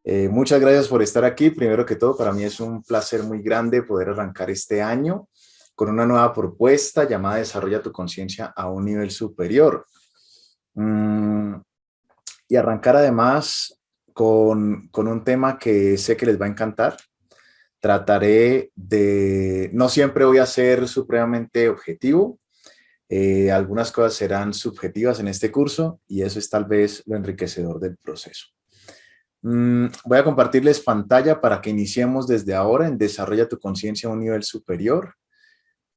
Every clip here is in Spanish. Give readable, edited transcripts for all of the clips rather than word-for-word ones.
Muchas gracias por estar aquí. Primero que todo, para mí es un placer muy grande poder arrancar este año con una nueva propuesta llamada Desarrolla tu conciencia a un nivel superior. Mm, y arrancar además con un tema que sé que les va a encantar. Trataré de, no siempre voy a ser supremamente objetivo. Algunas cosas serán subjetivas en este curso y eso es tal vez lo enriquecedor del proceso. Voy a compartirles pantalla para que iniciemos desde ahora en Desarrolla tu conciencia a un nivel superior,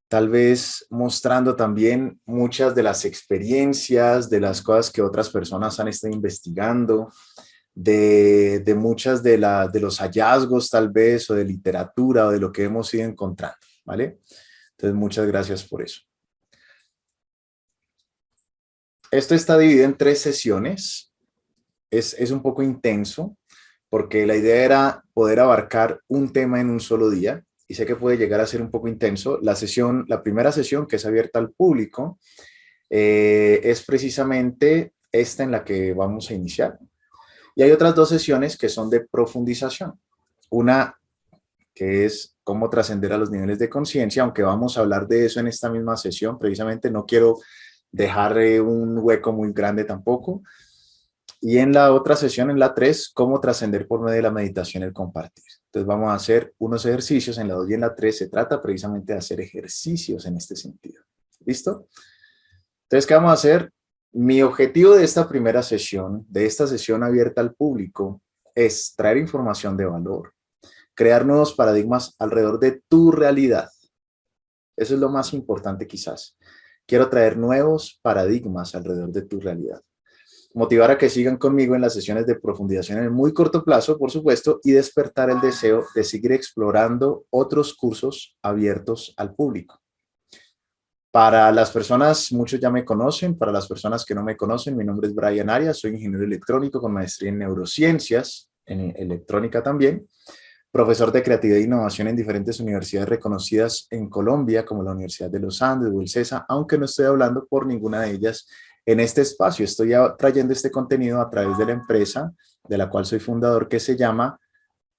tal vez mostrando también muchas de las experiencias, de las cosas que otras personas han estado investigando, de muchas de los hallazgos tal vez, o de literatura, o de lo que hemos ido encontrando, ¿vale? Entonces, muchas gracias por eso. Esto está dividido en 3 sesiones. Es un poco intenso, porque la idea era poder abarcar un tema en un solo día, y sé que puede llegar a ser un poco intenso. La primera sesión, que es abierta al público, es precisamente esta en la que vamos a iniciar. Y hay otras 2 sesiones que son de profundización. Una que es cómo trascender a los niveles de conciencia, aunque vamos a hablar de eso en esta misma sesión, precisamente no quiero dejar un hueco muy grande tampoco. Y en la otra sesión, en la 3, cómo trascender por medio de la meditación y el compartir. Entonces vamos a hacer unos ejercicios en la 2 y en la 3. Se trata precisamente de hacer ejercicios en este sentido. ¿Listo? Entonces, ¿qué vamos a hacer? Mi objetivo de esta primera sesión, de esta sesión abierta al público, es traer información de valor, crear nuevos paradigmas alrededor de tu realidad. Eso es lo más importante quizás. Quiero traer nuevos paradigmas alrededor de tu realidad. Motivar a que sigan conmigo en las sesiones de profundización en el muy corto plazo, por supuesto, y despertar el deseo de seguir explorando otros cursos abiertos al público. Para las personas, muchos ya me conocen. Para las personas que no me conocen, mi nombre es Brian Arias, soy ingeniero electrónico con maestría en neurociencias, en electrónica también, profesor de creatividad e innovación en diferentes universidades reconocidas en Colombia, como la Universidad de los Andes o el CESA, aunque no estoy hablando por ninguna de ellas en este espacio. Estoy trayendo este contenido a través de la empresa de la cual soy fundador, que se llama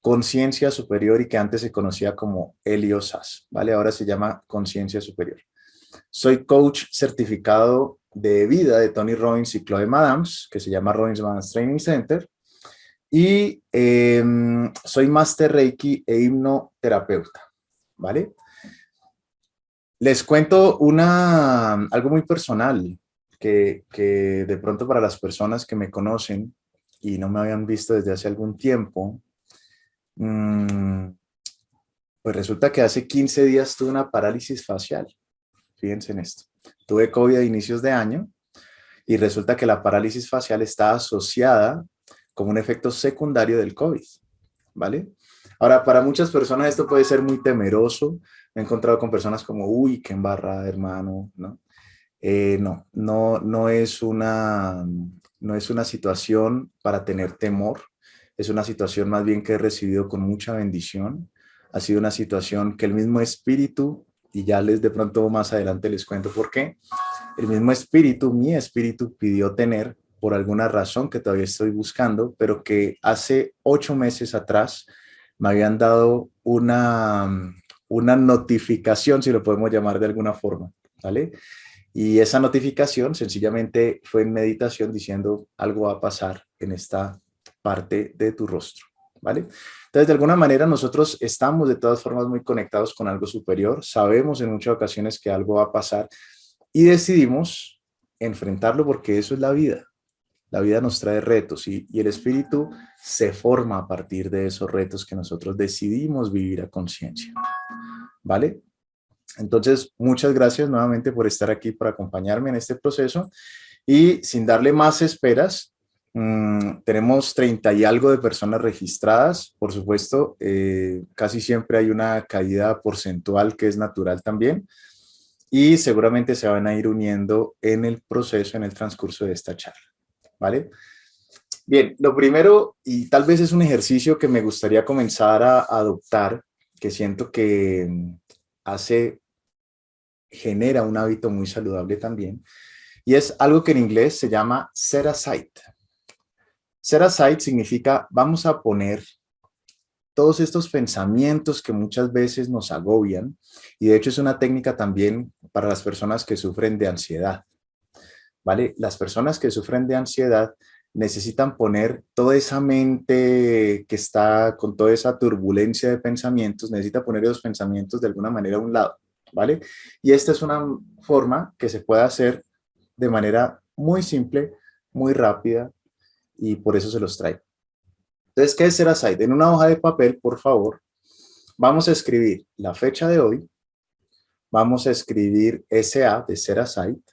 Conciencia Superior y que antes se conocía como Helios SAS, ¿vale? Ahora se llama Conciencia Superior. Soy coach certificado de vida de Tony Robbins y Chloe Adams, que se llama Robbins Adams Training Center, y soy Master Reiki e hipnoterapeuta, ¿vale? Les cuento algo muy personal, que de pronto para las personas que me conocen y no me habían visto desde hace algún tiempo, pues resulta que hace 15 días tuve una parálisis facial. Fíjense en esto. Tuve COVID a inicios de año y resulta que la parálisis facial está asociada como un efecto secundario del COVID, ¿vale? Ahora, para muchas personas esto puede ser muy temeroso. Me he encontrado con personas como, uy, qué embarrada, hermano, ¿no? No es una situación para tener temor. Es una situación más bien que he recibido con mucha bendición. Ha sido una situación que el mismo espíritu, y ya les de pronto más adelante les cuento por qué, el mismo espíritu, mi espíritu pidió tener por alguna razón que todavía estoy buscando, pero que hace 8 meses atrás me habían dado una notificación, si lo podemos llamar de alguna forma, ¿vale? Y esa notificación sencillamente fue en meditación diciendo algo va a pasar en esta parte de tu rostro, ¿vale? Entonces, de alguna manera nosotros estamos de todas formas muy conectados con algo superior, sabemos en muchas ocasiones que algo va a pasar y decidimos enfrentarlo porque eso es la vida. La vida nos trae retos y el espíritu se forma a partir de esos retos que nosotros decidimos vivir a conciencia, ¿vale? Entonces, muchas gracias nuevamente por estar aquí, por acompañarme en este proceso y sin darle más esperas, tenemos 30 y algo de personas registradas, por supuesto, casi siempre hay una caída porcentual que es natural también y seguramente se van a ir uniendo en el proceso, en el transcurso de esta charla, ¿vale? Bien, lo primero, y tal vez es un ejercicio que me gustaría comenzar a adoptar, que siento que hace genera un hábito muy saludable también, y es algo que en inglés se llama set aside. Set aside significa vamos a poner todos estos pensamientos que muchas veces nos agobian, y de hecho es una técnica también para las personas que sufren de ansiedad, ¿vale? Las personas que sufren de ansiedad necesitan poner toda esa mente que está con toda esa turbulencia de pensamientos, necesita poner esos pensamientos de alguna manera a un lado, ¿vale? Y esta es una forma que se puede hacer de manera muy simple, muy rápida, y por eso se los traigo. Entonces, ¿qué es Serasite? En una hoja de papel, por favor, vamos a escribir la fecha de hoy, vamos a escribir SA de Serasite,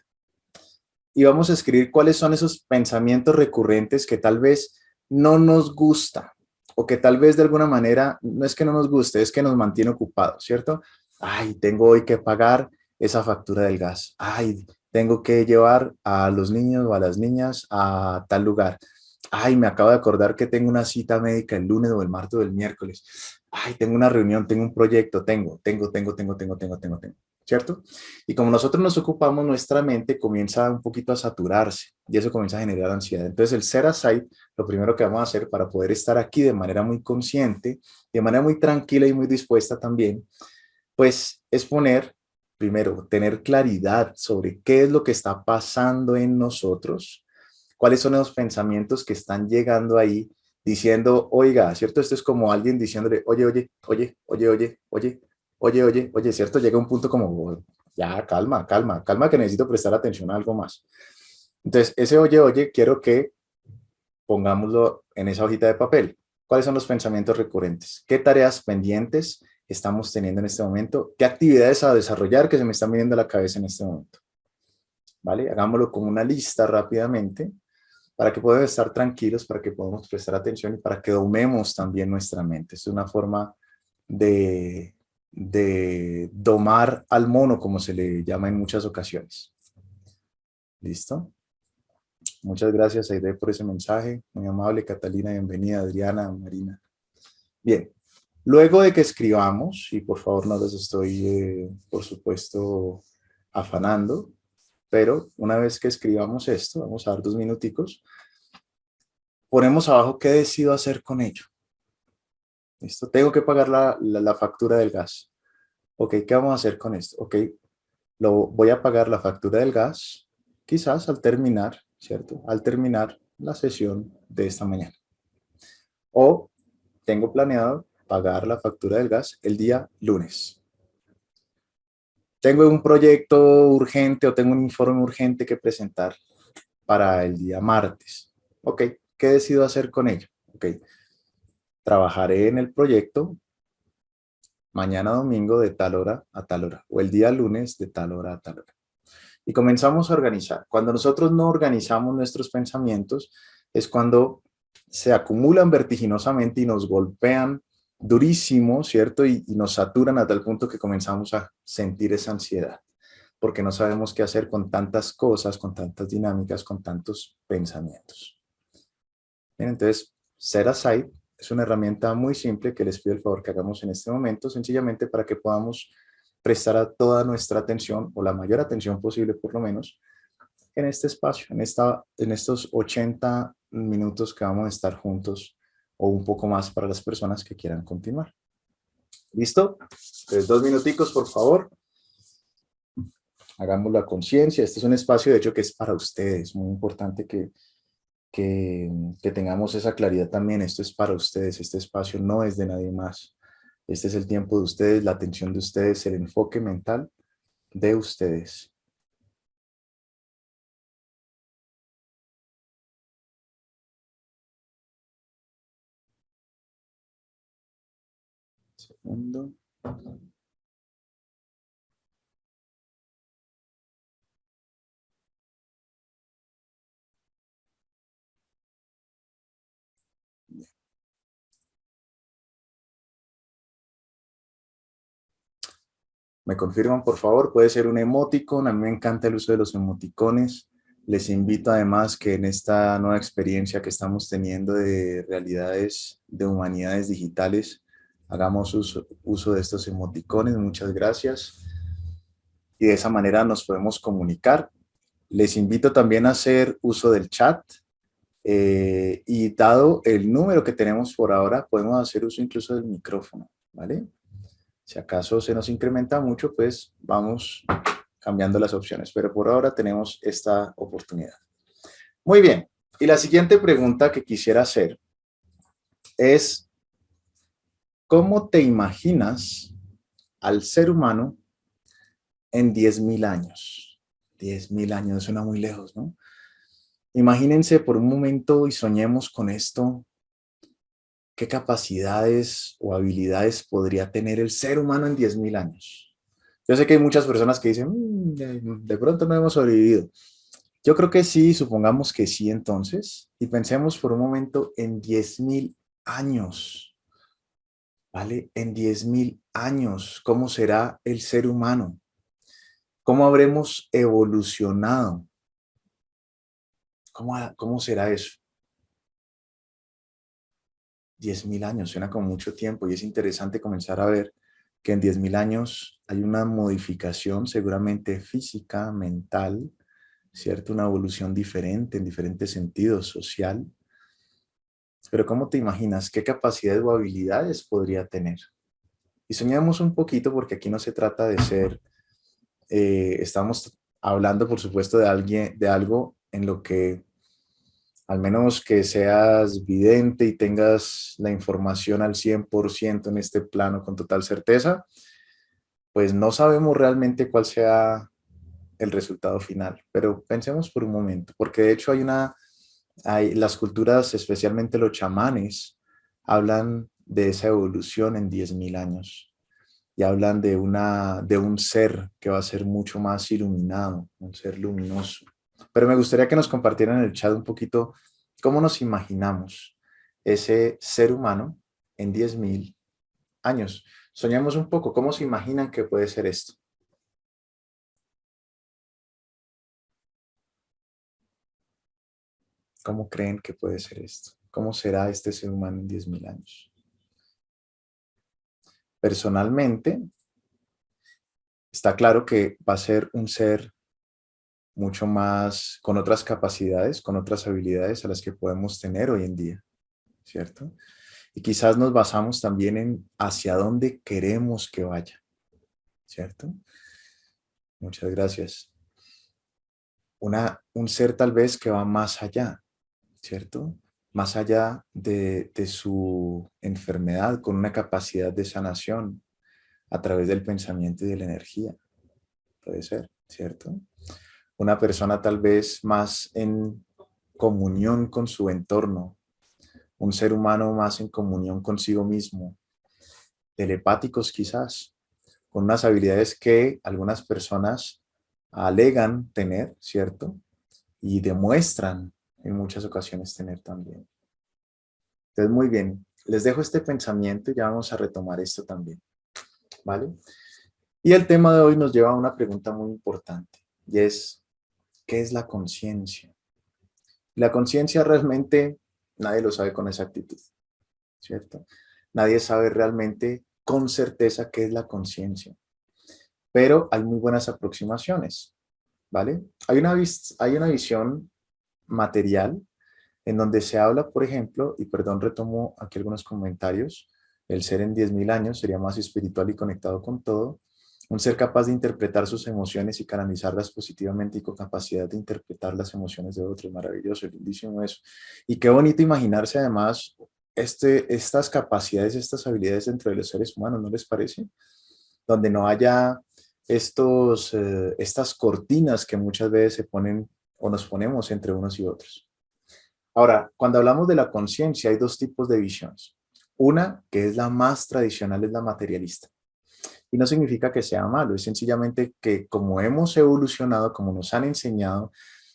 y vamos a escribir cuáles son esos pensamientos recurrentes que tal vez no nos gusta, o que tal vez de alguna manera, no es que no nos guste, es que nos mantiene ocupados, ¿cierto? Ay, tengo hoy que pagar esa factura del gas. Ay, tengo que llevar a los niños o a las niñas a tal lugar. Ay, me acabo de acordar que tengo una cita médica el lunes o el martes o el miércoles. Ay, tengo una reunión, tengo un proyecto, tengo, ¿cierto? Y como nosotros nos ocupamos, nuestra mente comienza un poquito a saturarse y eso comienza a generar ansiedad. Entonces, el set aside, lo primero que vamos a hacer para poder estar aquí de manera muy consciente, de manera muy tranquila y muy dispuesta también, pues es poner, primero, tener claridad sobre qué es lo que está pasando en nosotros, cuáles son los pensamientos que están llegando ahí diciendo, oiga, ¿cierto? Esto es como alguien diciéndole, oye, ¿cierto? Llega un punto como, ya, calma, que necesito prestar atención a algo más. Entonces, ese quiero que pongámoslo en esa hojita de papel. ¿Cuáles son los pensamientos recurrentes? ¿Qué tareas pendientes estamos teniendo en este momento? ¿Qué actividades a desarrollar que se me están viniendo a la cabeza en este momento? ¿Vale? Hagámoslo con una lista rápidamente para que podamos estar tranquilos, para que podamos prestar atención y para que domemos también nuestra mente. Es una forma de domar al mono, como se le llama en muchas ocasiones. ¿Listo? Muchas gracias, Aide, por ese mensaje. Muy amable, Catalina, bienvenida, Adriana, Marina. Bien, luego de que escribamos, y por favor no los estoy, por supuesto, afanando, pero una vez que escribamos esto, vamos a dar 2 minuticos, ponemos abajo qué decido hacer con ello. ¿Listo? Tengo que pagar la factura del gas. Ok, ¿qué vamos a hacer con esto? Ok, voy a pagar la factura del gas, quizás al terminar, ¿cierto? Al terminar la sesión de esta mañana. O tengo planeado pagar la factura del gas el día lunes. Tengo un proyecto urgente o tengo un informe urgente que presentar para el día martes. Ok, ¿qué decido hacer con ello? Ok, trabajaré en el proyecto mañana domingo de tal hora a tal hora, o el día lunes de tal hora a tal hora. Y comenzamos a organizar. Cuando nosotros no organizamos nuestros pensamientos, es cuando se acumulan vertiginosamente y nos golpean durísimo, ¿cierto? Y nos saturan a tal punto que comenzamos a sentir esa ansiedad, porque no sabemos qué hacer con tantas cosas, con tantas dinámicas, con tantos pensamientos. Bien, entonces, set aside es una herramienta muy simple que les pido el favor que hagamos en este momento, sencillamente para que podamos prestar a toda nuestra atención, o la mayor atención posible por lo menos, en este espacio, en estos 80 minutos que vamos a estar juntos, o un poco más para las personas que quieran continuar. ¿Listo? Entonces, 2 minuticos, por favor. Hagámoslo a conciencia. Este es un espacio, de hecho, que es para ustedes. Muy importante que tengamos esa claridad también. Esto es para ustedes. Este espacio no es de nadie más. Este es el tiempo de ustedes, la atención de ustedes, el enfoque mental de ustedes. Segundo. ¿Me confirman, por favor? Puede ser un emoticon. A mí me encanta el uso de los emoticones. Les invito además que en esta nueva experiencia que estamos teniendo de realidades, de humanidades digitales, hagamos uso de estos emoticones. Muchas gracias. Y de esa manera nos podemos comunicar. Les invito también a hacer uso del chat. Y dado el número que tenemos por ahora, podemos hacer uso incluso del micrófono, ¿vale? Si acaso se nos incrementa mucho, pues vamos cambiando las opciones, pero por ahora tenemos esta oportunidad. Muy bien, y la siguiente pregunta que quisiera hacer es, ¿cómo te imaginas al ser humano en 10.000 años? 10.000 años suena muy lejos, ¿no? Imagínense por un momento y soñemos con esto. ¿Qué capacidades o habilidades podría tener el ser humano en 10.000 años? Yo sé que hay muchas personas que dicen, de pronto no hemos sobrevivido. Yo creo que sí, supongamos que sí entonces, y pensemos por un momento en 10.000 años, ¿vale? En 10.000 años, ¿cómo será el ser humano? ¿Cómo habremos evolucionado? ¿Cómo será eso? 10.000 años, suena como mucho tiempo y es interesante comenzar a ver que en 10.000 años hay una modificación seguramente física, mental, ¿cierto? Una evolución diferente en diferentes sentidos, social. Pero ¿cómo te imaginas? ¿Qué capacidades o habilidades podría tener? Y soñamos un poquito porque aquí no se trata de ser, estamos hablando por supuesto de alguien, de algo en lo que al menos que seas vidente y tengas la información al 100% en este plano con total certeza, pues no sabemos realmente cuál sea el resultado final. Pero pensemos por un momento, porque de hecho las culturas, especialmente los chamanes, hablan de esa evolución en 10.000 años y hablan de un ser que va a ser mucho más iluminado, un ser luminoso. Pero me gustaría que nos compartieran en el chat un poquito cómo nos imaginamos ese ser humano en 10.000 años. Soñamos un poco, ¿cómo se imaginan que puede ser esto? ¿Cómo creen que puede ser esto? ¿Cómo será este ser humano en 10.000 años? Personalmente, está claro que va a ser un ser mucho más con otras capacidades, con otras habilidades a las que podemos tener hoy en día, ¿cierto? Y quizás nos basamos también en hacia dónde queremos que vaya, ¿cierto? Muchas gracias. Un ser tal vez que va más allá, ¿cierto? Más allá de su enfermedad, con una capacidad de sanación a través del pensamiento y de la energía, puede ser, ¿cierto? Una persona tal vez más en comunión con su entorno, un ser humano más en comunión consigo mismo, telepáticos quizás, con unas habilidades que algunas personas alegan tener, ¿cierto? Y demuestran en muchas ocasiones tener también. Entonces, muy bien, les dejo este pensamiento y ya vamos a retomar esto también, ¿vale? Y el tema de hoy nos lleva a una pregunta muy importante y es, ¿qué es la conciencia? La conciencia realmente nadie lo sabe con exactitud, ¿cierto? Nadie sabe realmente con certeza qué es la conciencia, pero hay muy buenas aproximaciones, ¿vale? Hay una visión material en donde se habla, por ejemplo, y perdón, retomo aquí algunos comentarios, el ser en 10.000 años sería más espiritual y conectado con todo, un ser capaz de interpretar sus emociones y canalizarlas positivamente y con capacidad de interpretar las emociones de otros, maravilloso, lindísimo eso. Y qué bonito imaginarse además estas capacidades, estas habilidades dentro de los seres humanos, ¿no les parece? Donde no haya estas cortinas que muchas veces se ponen o nos ponemos entre unos y otros. Ahora, cuando hablamos de la conciencia, hay dos tipos de visiones. Una, que es la más tradicional, es la materialista. Y no significa que sea malo, es sencillamente que como hemos evolucionado, como nos han enseñado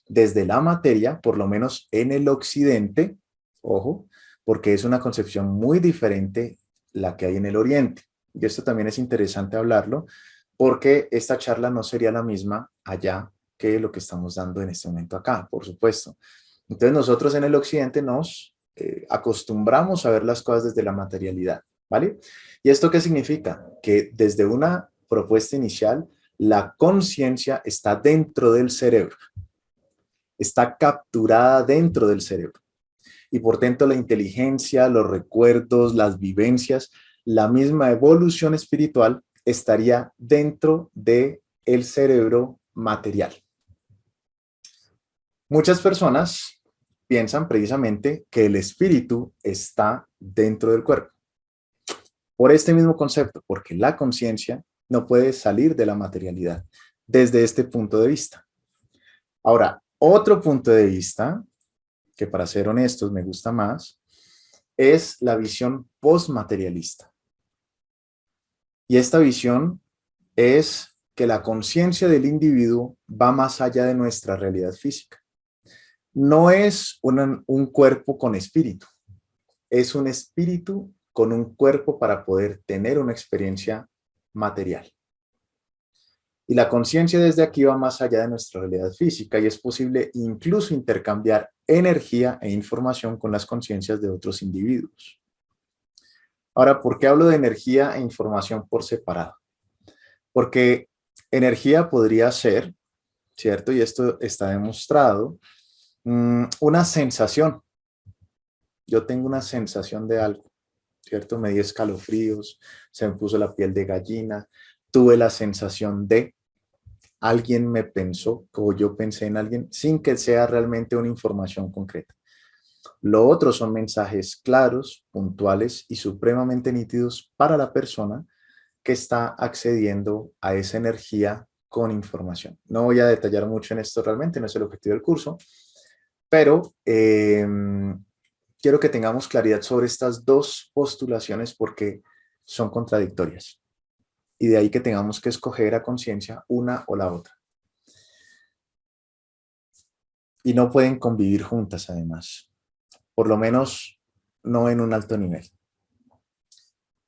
desde la materia, por lo menos en el occidente, ojo, porque es una concepción muy diferente la que hay en el oriente. Y esto también es interesante hablarlo, porque esta charla no sería la misma allá que lo que estamos dando en este momento acá, por supuesto. Entonces nosotros en el occidente nos acostumbramos a ver las cosas desde la materialidad, ¿vale? ¿Y esto qué significa? Que desde una propuesta inicial, la conciencia está dentro del cerebro, está capturada dentro del cerebro. y por tanto la inteligencia, los recuerdos, las vivencias, la misma evolución espiritual estaría dentro de el cerebro material. Muchas personas piensan precisamente que el espíritu está dentro del cuerpo. Por este mismo concepto, porque la conciencia no puede salir de la materialidad desde este punto de vista. Ahora, otro punto de vista, que para ser honestos me gusta más, es la visión postmaterialista. Y esta visión es que la conciencia del individuo va más allá de nuestra realidad física. No es un cuerpo con espíritu, es un espíritu con un cuerpo para poder tener una experiencia material. Y la conciencia desde aquí va más allá de nuestra realidad física y es posible incluso intercambiar energía e información con las conciencias de otros individuos. Ahora, ¿por qué hablo de energía e información por separado? Porque energía podría ser, ¿cierto? Y esto está demostrado, una sensación. Yo tengo una sensación de algo, ¿cierto? Me dio escalofríos, se me puso la piel de gallina, tuve la sensación de alguien me pensó o yo pensé en alguien sin que sea realmente una información concreta. Lo otro son mensajes claros, puntuales y supremamente nítidos para la persona que está accediendo a esa energía con información. No voy a detallar mucho en esto realmente, no es el objetivo del curso, pero quiero que tengamos claridad sobre estas dos postulaciones porque son contradictorias. Y de ahí que tengamos que escoger a conciencia una o la otra. Y no pueden convivir juntas además, por lo menos no en un alto nivel.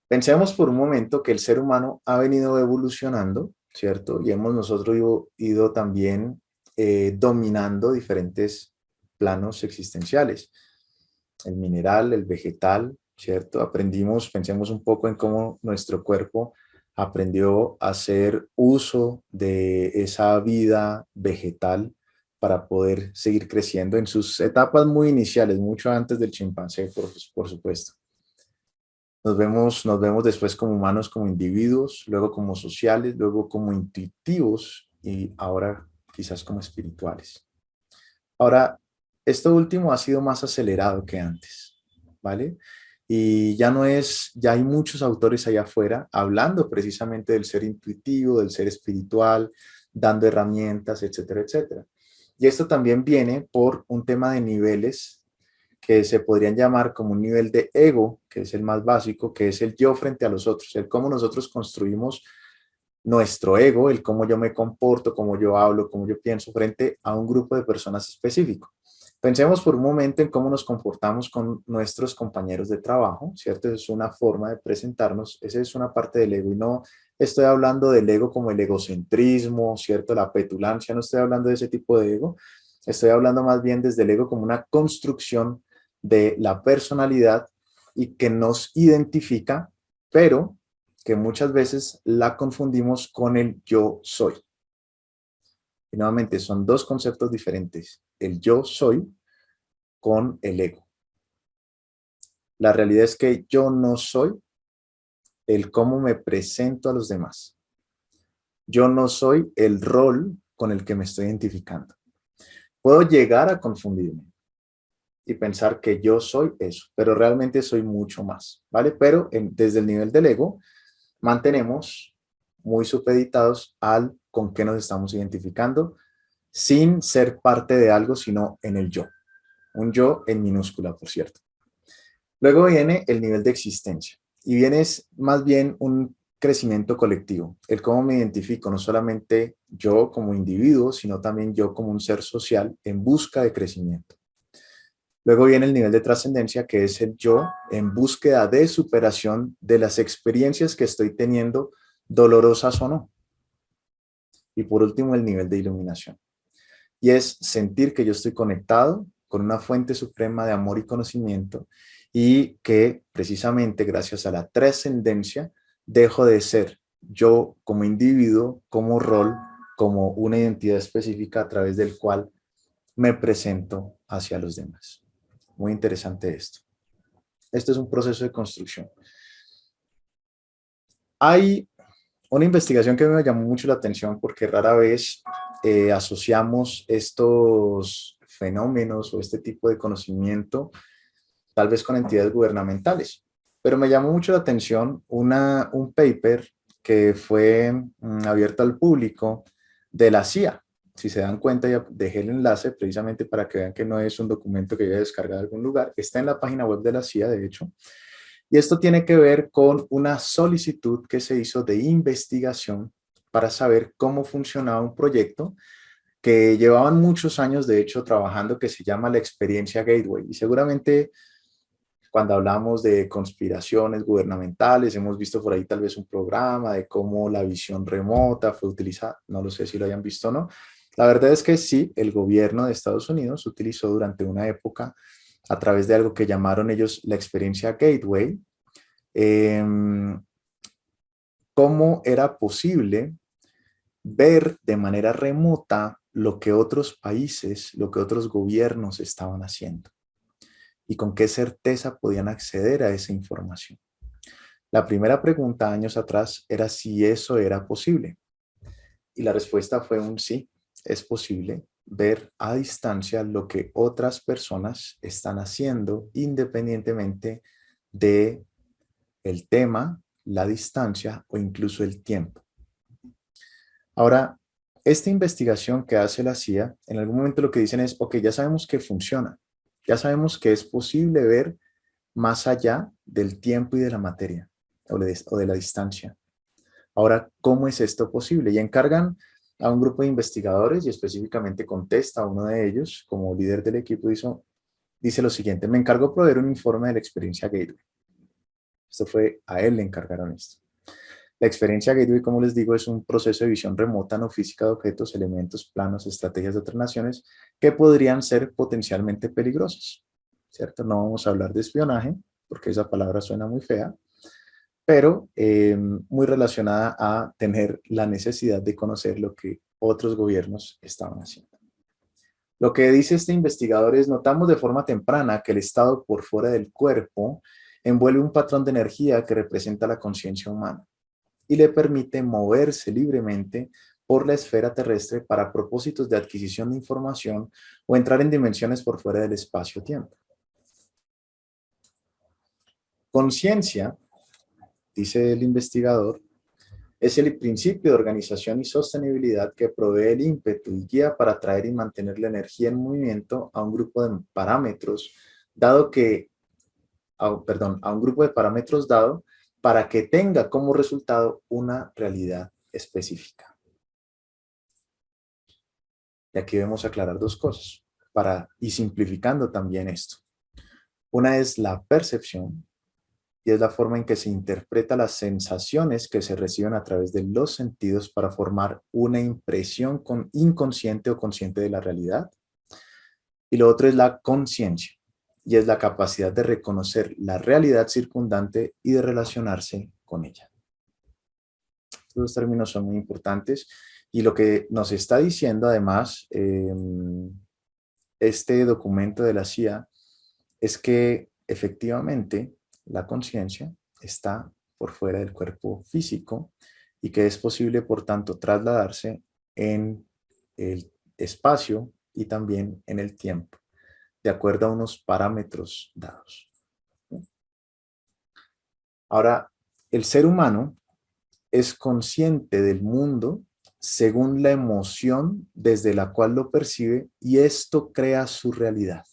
Pensemos por un momento que el ser humano ha venido evolucionando, ¿cierto? Y hemos nosotros ido también dominando diferentes planos existenciales. El mineral, el vegetal, ¿cierto? Aprendimos, pensemos un poco en cómo nuestro cuerpo aprendió a hacer uso de esa vida vegetal para poder seguir creciendo en sus etapas muy iniciales, mucho antes del chimpancé, por supuesto. Nos vemos después como humanos, como individuos, luego como sociales, luego como intuitivos y ahora quizás como espirituales. Ahora, esto último ha sido más acelerado que antes, ¿vale? Y ya no es, ya hay muchos autores allá afuera hablando precisamente del ser intuitivo, del ser espiritual, dando herramientas, etcétera, etcétera. Y esto también viene por un tema de niveles que se podrían llamar como un nivel de ego, que es el más básico, que es el yo frente a los otros, el cómo nosotros construimos nuestro ego, el cómo yo me comporto, cómo yo hablo, cómo yo pienso frente a un grupo de personas específico. Pensemos por un momento en cómo nos comportamos con nuestros compañeros de trabajo, ¿cierto? Esa es una forma de presentarnos, esa es una parte del ego y no estoy hablando del ego como el egocentrismo, ¿cierto? La petulancia, no estoy hablando de ese tipo de ego, estoy hablando más bien desde el ego como una construcción de la personalidad y que nos identifica, pero que muchas veces la confundimos con el yo soy. Y nuevamente son dos conceptos diferentes, el yo soy con el ego. La realidad es que yo no soy el cómo me presento a los demás. Yo no soy el rol con el que me estoy identificando. Puedo llegar a confundirme y pensar que yo soy eso, pero realmente soy mucho más, ¿vale? Pero desde el nivel del ego, mantenemos muy supeditados al con qué nos estamos identificando, sin ser parte de algo, sino en el yo. Un yo en minúscula, por cierto. Luego viene el nivel de existencia y viene más bien un crecimiento colectivo, el cómo me identifico, no solamente yo como individuo, sino también yo como un ser social en busca de crecimiento. Luego viene el nivel de trascendencia, que es el yo en búsqueda de superación de las experiencias que estoy teniendo, dolorosas o no. Y por último, el nivel de iluminación. Y es sentir que yo estoy conectado con una fuente suprema de amor y conocimiento y que precisamente gracias a la trascendencia dejo de ser yo como individuo, como rol, como una identidad específica a través del cual me presento hacia los demás. muy interesante esto. Esto es un proceso de construcción. Hay una investigación que me llamó mucho la atención porque rara vez asociamos estos fenómenos o este tipo de conocimiento tal vez con entidades gubernamentales. Pero me llamó mucho la atención un paper que fue abierto al público de la CIA. Si se dan cuenta, ya dejé el enlace precisamente para que vean que no es un documento que yo haya descargado de algún lugar. Está en la página web de la CIA, de hecho. Y esto tiene que ver con una solicitud que se hizo de investigación para saber cómo funcionaba un proyecto que llevaban muchos años, de hecho, trabajando, que se llama la experiencia Gateway. Y seguramente cuando hablamos de conspiraciones gubernamentales, hemos visto por ahí tal vez un programa de cómo la visión remota fue utilizada, no lo sé si lo hayan visto o no. La verdad es que sí, el gobierno de Estados Unidos utilizó durante una época a través de algo que llamaron ellos la experiencia Gateway, eh, cómo era posible ver de manera remota lo que otros países, lo que otros gobiernos estaban haciendo y con qué certeza podían acceder a esa información. La primera pregunta años atrás era si eso era posible y la respuesta fue un sí, es posible ver a distancia lo que otras personas están haciendo independientemente de el tema, la distancia o incluso el tiempo. Ahora, esta investigación que hace la CIA, en algún momento lo que dicen es, ok, ya sabemos que funciona, ya sabemos que es posible ver más allá del tiempo y de la materia o de la distancia. Ahora, ¿cómo es esto posible? Y encargan a un grupo de investigadores y específicamente contesta a uno de ellos como líder del equipo, dice lo siguiente: me encargó de proveer un informe de la experiencia Gateway. Esto fue, a él le encargaron esto. La experiencia Gateway, como les digo, es un proceso de visión remota no física de objetos, elementos, planos, estrategias de otras naciones que podrían ser potencialmente peligrosas, ¿cierto? No vamos a hablar de espionaje, porque esa palabra suena muy fea, pero muy relacionada a tener la necesidad de conocer lo que otros gobiernos estaban haciendo. Lo que dice este investigador es: notamos de forma temprana que el estado por fuera del cuerpo envuelve un patrón de energía que representa la conciencia humana y le permite moverse libremente por la esfera terrestre para propósitos de adquisición de información o entrar en dimensiones por fuera del espacio-tiempo. Conciencia, dice el investigador, es el principio de organización y sostenibilidad que provee el ímpetu y guía para atraer y mantener la energía en movimiento a un grupo de parámetros a un grupo de parámetros dado para que tenga como resultado una realidad específica. Y aquí debemos aclarar dos cosas y simplificando también esto. Una es la percepción, y es la forma en que se interpreta las sensaciones que se reciben a través de los sentidos para formar una impresión inconsciente o consciente de la realidad. Y lo otro es la conciencia, y es la capacidad de reconocer la realidad circundante y de relacionarse con ella. Estos dos términos son muy importantes, y lo que nos está diciendo además este documento de la CIA es que efectivamente la conciencia está por fuera del cuerpo físico y que es posible, por tanto, trasladarse en el espacio y también en el tiempo, de acuerdo a unos parámetros dados. Ahora, el ser humano es consciente del mundo según la emoción desde la cual lo percibe, y esto crea su realidad.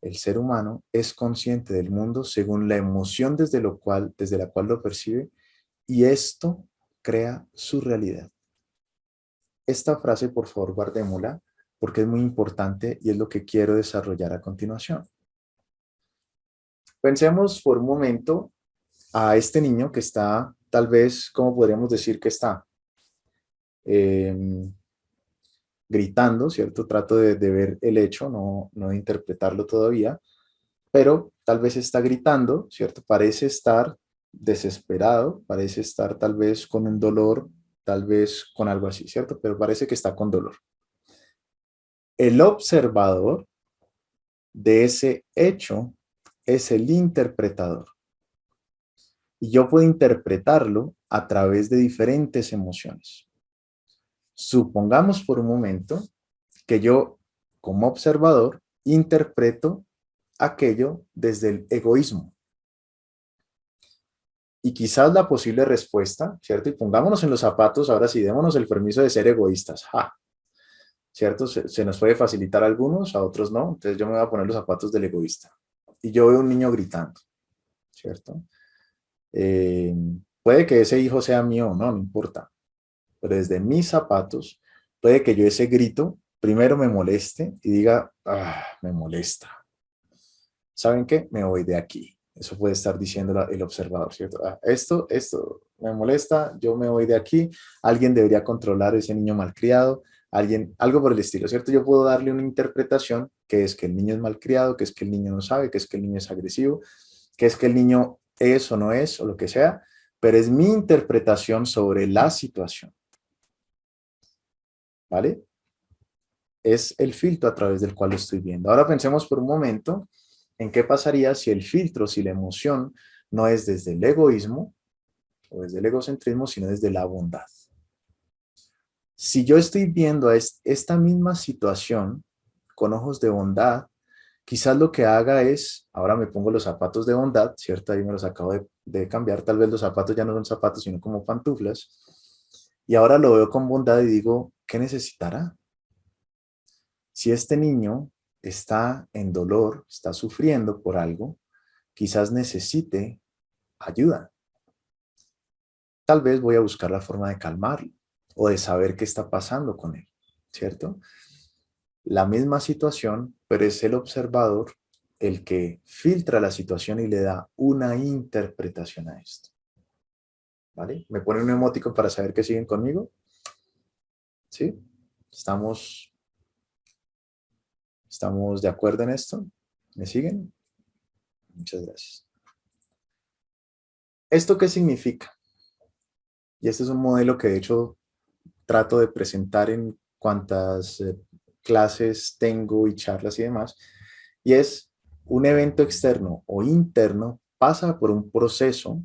El ser humano es consciente del mundo según la emoción desde la cual lo percibe, y esto crea su realidad. Esta frase, por favor, guardémosla porque es muy importante y es lo que quiero desarrollar a continuación. Pensemos por un momento a este niño que está, tal vez, ¿cómo podríamos decir que está? Gritando, ¿cierto? Trato de ver el hecho, no de interpretarlo todavía, pero tal vez está gritando, ¿cierto? Parece estar desesperado, parece estar tal vez con un dolor, tal vez con algo así, ¿cierto? Pero parece que está con dolor. El observador de ese hecho es el interpretador. Y yo puedo interpretarlo a través de diferentes emociones. Supongamos por un momento que yo, como observador, interpreto aquello desde el egoísmo. Y quizás la posible respuesta, ¿cierto? Y pongámonos en los zapatos, ahora sí, démonos el permiso de ser egoístas. ¡Ja! ¿Cierto? Se nos puede facilitar a algunos, a otros no. Entonces yo me voy a poner los zapatos del egoísta. Y yo veo un niño gritando, ¿cierto? Eh, Puede que ese hijo sea mío o no, no importa. Pero desde mis zapatos, puede que yo ese grito primero me moleste y diga, ah, me molesta. ¿Saben qué? Me voy de aquí. Eso puede estar diciendo el observador, ¿cierto? Ah, esto me molesta, yo me voy de aquí. Alguien debería controlar a ese niño malcriado, alguien, algo por el estilo, ¿cierto? Yo puedo darle una interpretación que es que el niño es malcriado, que es que el niño no sabe, que es que el niño es agresivo, que es que el niño es o no es, o lo que sea, pero es mi interpretación sobre la situación, ¿vale? Es el filtro a través del cual lo estoy viendo. Ahora pensemos por un momento en qué pasaría si el filtro, si la emoción no es desde el egoísmo o desde el egocentrismo, sino desde la bondad. Si yo estoy viendo a esta misma situación con ojos de bondad, quizás lo que haga es, ahora me pongo los zapatos de bondad, ¿cierto? Ahí me los acabo de cambiar, tal vez los zapatos ya no son zapatos, sino como pantuflas, y ahora lo veo con bondad y digo, ¿qué necesitará? Si este niño está en dolor, está sufriendo por algo, quizás necesite ayuda. Tal vez voy a buscar la forma de calmarlo o de saber qué está pasando con él, ¿cierto? La misma situación, pero es el observador el que filtra la situación y le da una interpretación a esto, ¿vale? ¿Me ponen un emoticon para saber que siguen conmigo? ¿Sí? ¿Estamos, estamos de acuerdo en esto? ¿Me siguen? Muchas gracias. ¿Esto qué significa? Y este es un modelo que de hecho trato de presentar en cuantas clases tengo y charlas y demás, y es un evento externo o interno pasa por un proceso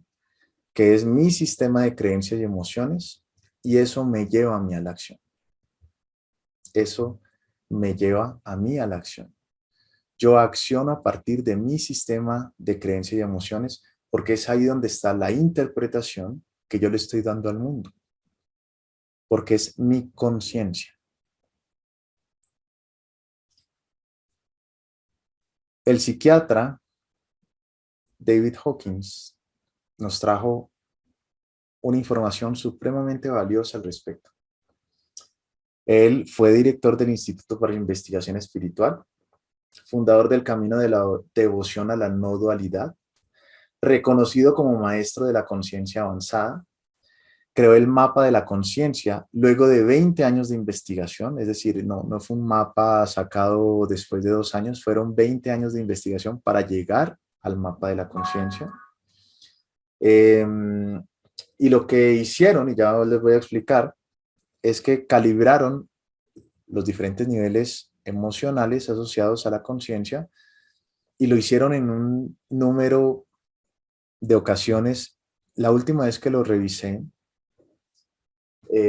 que es mi sistema de creencias y emociones, y eso me lleva a mí a la acción. Eso me lleva a mí a la acción. Yo acciono a partir de mi sistema de creencias y emociones porque es ahí donde está la interpretación que yo le estoy dando al mundo, porque es mi conciencia. El psiquiatra David Hawkins nos trajo una información supremamente valiosa al respecto. Él fue director del Instituto para la Investigación Espiritual, fundador del Camino de la Devoción a la No Dualidad, reconocido como maestro de la conciencia avanzada, creó el mapa de la conciencia luego de 20 años de investigación, es decir, no fue un mapa sacado después de 2 años, fueron 20 años de investigación para llegar al mapa de la conciencia. Y lo que hicieron, y ya les voy a explicar, es que calibraron los diferentes niveles emocionales asociados a la conciencia y lo hicieron en un número de ocasiones. La última vez que lo revisé,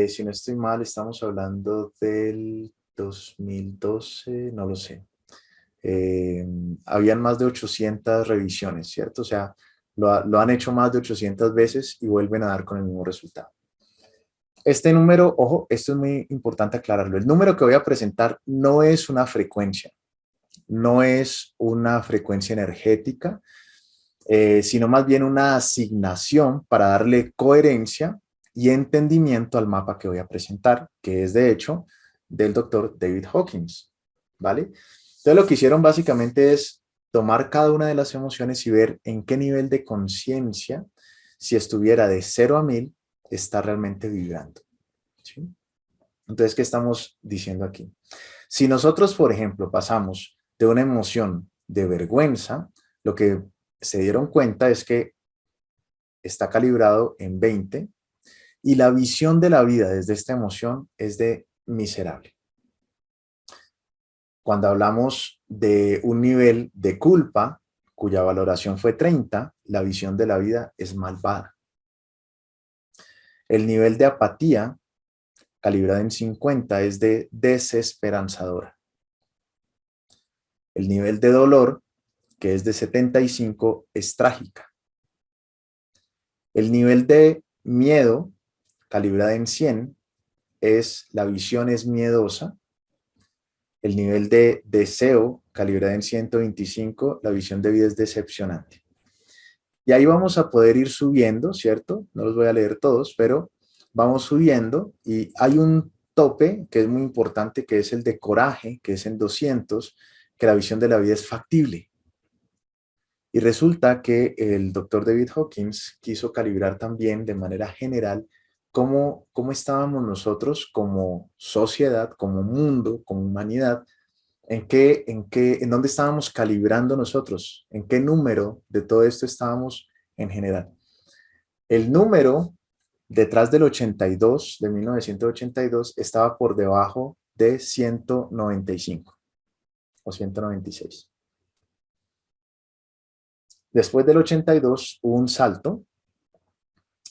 si no estoy mal, estamos hablando del 2012, no lo sé. Habían más de 800 revisiones, ¿cierto? O sea, lo han hecho más de 800 veces y vuelven a dar con el mismo resultado. Este número, ojo, esto es muy importante aclararlo. El número que voy a presentar no es una frecuencia, no es una frecuencia energética, sino más bien una asignación para darle coherencia y entendimiento al mapa que voy a presentar, que es de hecho del doctor David Hawkins, ¿vale? Entonces lo que hicieron básicamente es tomar cada una de las emociones y ver en qué nivel de conciencia, si estuviera de 0 a 1000, está realmente vibrando. ¿Sí? Entonces, ¿qué estamos diciendo aquí? Si nosotros, por ejemplo, pasamos de una emoción de vergüenza, lo que se dieron cuenta es que está calibrado en 20 y la visión de la vida desde esta emoción es de miserable. Cuando hablamos de un nivel de culpa, cuya valoración fue 30, la visión de la vida es malvada. El nivel de apatía, calibrado en 50, es de desesperanzadora. El nivel de dolor, que es de 75, es trágica. El nivel de miedo, calibrado en 100, la visión es miedosa. El nivel de deseo, calibrado en 125, la visión de vida es decepcionante. Y ahí vamos a poder ir subiendo, ¿cierto? No los voy a leer todos, pero vamos subiendo y hay un tope que es muy importante, que es el de coraje, que es en 200, que la visión de la vida es factible. Y resulta que el doctor David Hawkins quiso calibrar también de manera general cómo estábamos nosotros como sociedad, como mundo, como humanidad, en dónde estábamos calibrando nosotros, en qué número de todo esto estábamos en general. El número detrás del 82, de 1982, estaba por debajo de 195 o 196. Después del 82 hubo un salto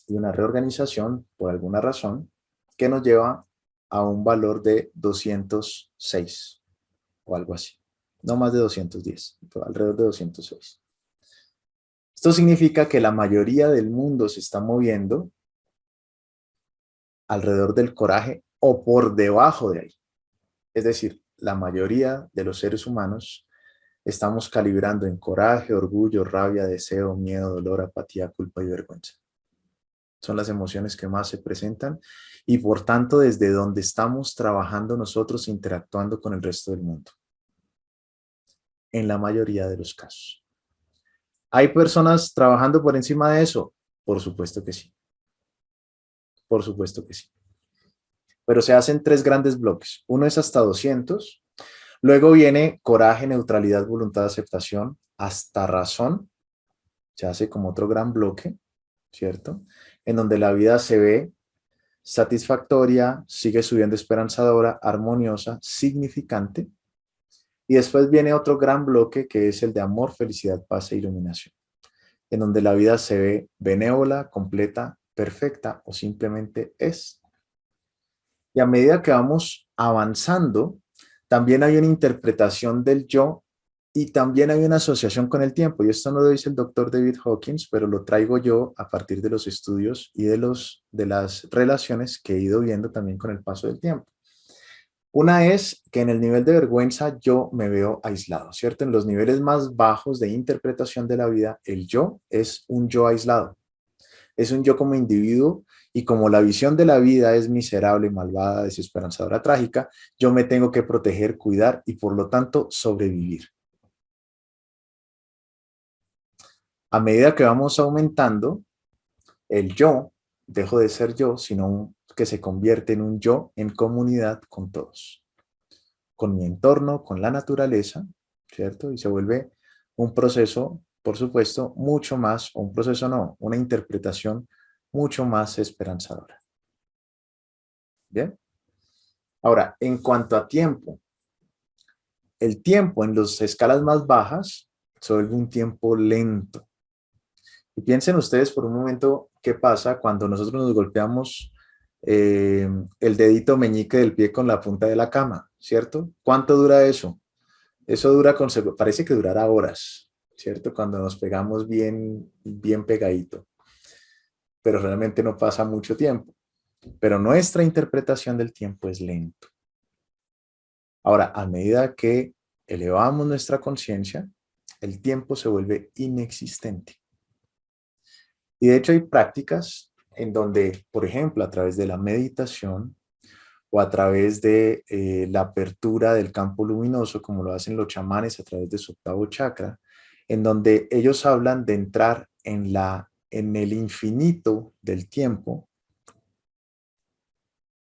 y una reorganización por alguna razón que nos lleva a un valor de 206 o algo así. No más de 210, pero alrededor de 206. Esto significa que la mayoría del mundo se está moviendo alrededor del coraje o por debajo de ahí. Es decir, la mayoría de los seres humanos estamos calibrando en coraje, orgullo, rabia, deseo, miedo, dolor, apatía, culpa y vergüenza. Son las emociones que más se presentan y por tanto desde donde estamos trabajando nosotros interactuando con el resto del mundo. En la mayoría de los casos. ¿Hay personas trabajando por encima de eso? Por supuesto que sí. Por supuesto que sí. Pero se hacen tres grandes bloques. Uno es hasta 200. Luego viene coraje, neutralidad, voluntad, aceptación, hasta razón. Se hace como otro gran bloque, ¿cierto? En donde la vida se ve satisfactoria, sigue subiendo esperanzadora, armoniosa, significante. Y después viene otro gran bloque que es el de amor, felicidad, paz e iluminación, en donde la vida se ve benévola, completa, perfecta o simplemente es. Y a medida que vamos avanzando, también hay una interpretación del yo y también hay una asociación con el tiempo. Y esto no lo dice el doctor David Hawkins, pero lo traigo yo a partir de los estudios y de las relaciones que he ido viendo también con el paso del tiempo. Una es que en el nivel de vergüenza yo me veo aislado, ¿cierto? En los niveles más bajos de interpretación de la vida, el yo es un yo aislado. Es un yo como individuo y como la visión de la vida es miserable, malvada, desesperanzadora, trágica, yo me tengo que proteger, cuidar y por lo tanto sobrevivir. A medida que vamos aumentando, el yo dejo de ser yo, sino que se convierte en un yo en comunidad con todos, con mi entorno, con la naturaleza, ¿cierto? Y se vuelve un proceso, por supuesto, mucho más, o un proceso no, una interpretación mucho más esperanzadora. ¿Bien? Ahora, en cuanto a tiempo, el tiempo en las escalas más bajas se vuelve un tiempo lento. Y piensen ustedes por un momento qué pasa cuando nosotros nos golpeamos el dedito meñique del pie con la punta de la cama, ¿cierto? ¿Cuánto dura eso? Eso dura, parece que durará horas, ¿cierto? Cuando nos pegamos bien, bien pegadito. Pero realmente no pasa mucho tiempo. Pero nuestra interpretación del tiempo es lento. Ahora, a medida que elevamos nuestra conciencia, el tiempo se vuelve inexistente. Y de hecho hay prácticas en donde, por ejemplo, a través de la meditación o a través de la apertura del campo luminoso, como lo hacen los chamanes a través de su octavo chakra, en donde ellos hablan de entrar en el infinito del tiempo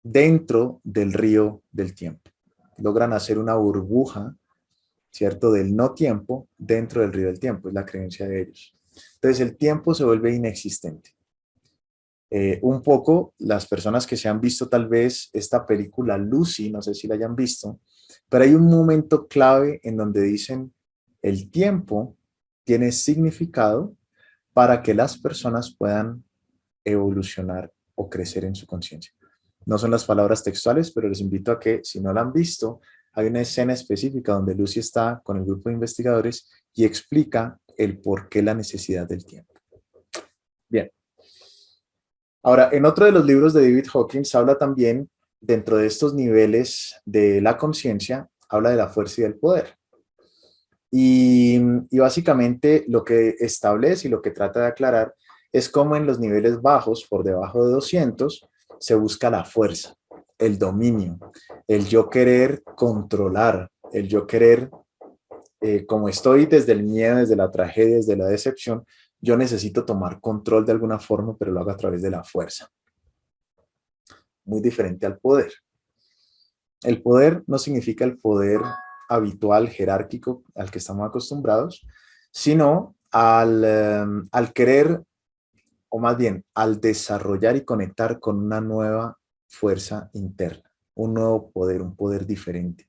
dentro del río del tiempo. Logran hacer una burbuja, ¿cierto?, del no tiempo dentro del río del tiempo, es la creencia de ellos. Entonces el tiempo se vuelve inexistente. Un poco las personas que se han visto tal vez esta película Lucy, no sé si la hayan visto, Pero hay un momento clave en donde dicen, el tiempo tiene significado para que las personas puedan evolucionar o crecer en su conciencia. No son las palabras textuales, pero les invito a que, si no la han visto, hay una escena específica donde Lucy está con el grupo de investigadores y explica el por qué la necesidad del tiempo. Bien. Ahora, en otro de los libros de David Hawkins habla también, dentro de estos niveles de la conciencia, habla de la fuerza y del poder. Y básicamente lo que establece y lo que trata de aclarar es cómo en los niveles bajos, por debajo de 200, se busca la fuerza, el dominio, el yo querer controlar, el yo querer, como estoy desde el miedo, desde la tragedia, desde la decepción, yo necesito tomar control de alguna forma, pero lo hago a través de la fuerza. Muy diferente al poder. El poder no significa el poder habitual, jerárquico, al que estamos acostumbrados, sino al querer, o más bien, al desarrollar y conectar con una nueva fuerza interna, un nuevo poder, un poder diferente.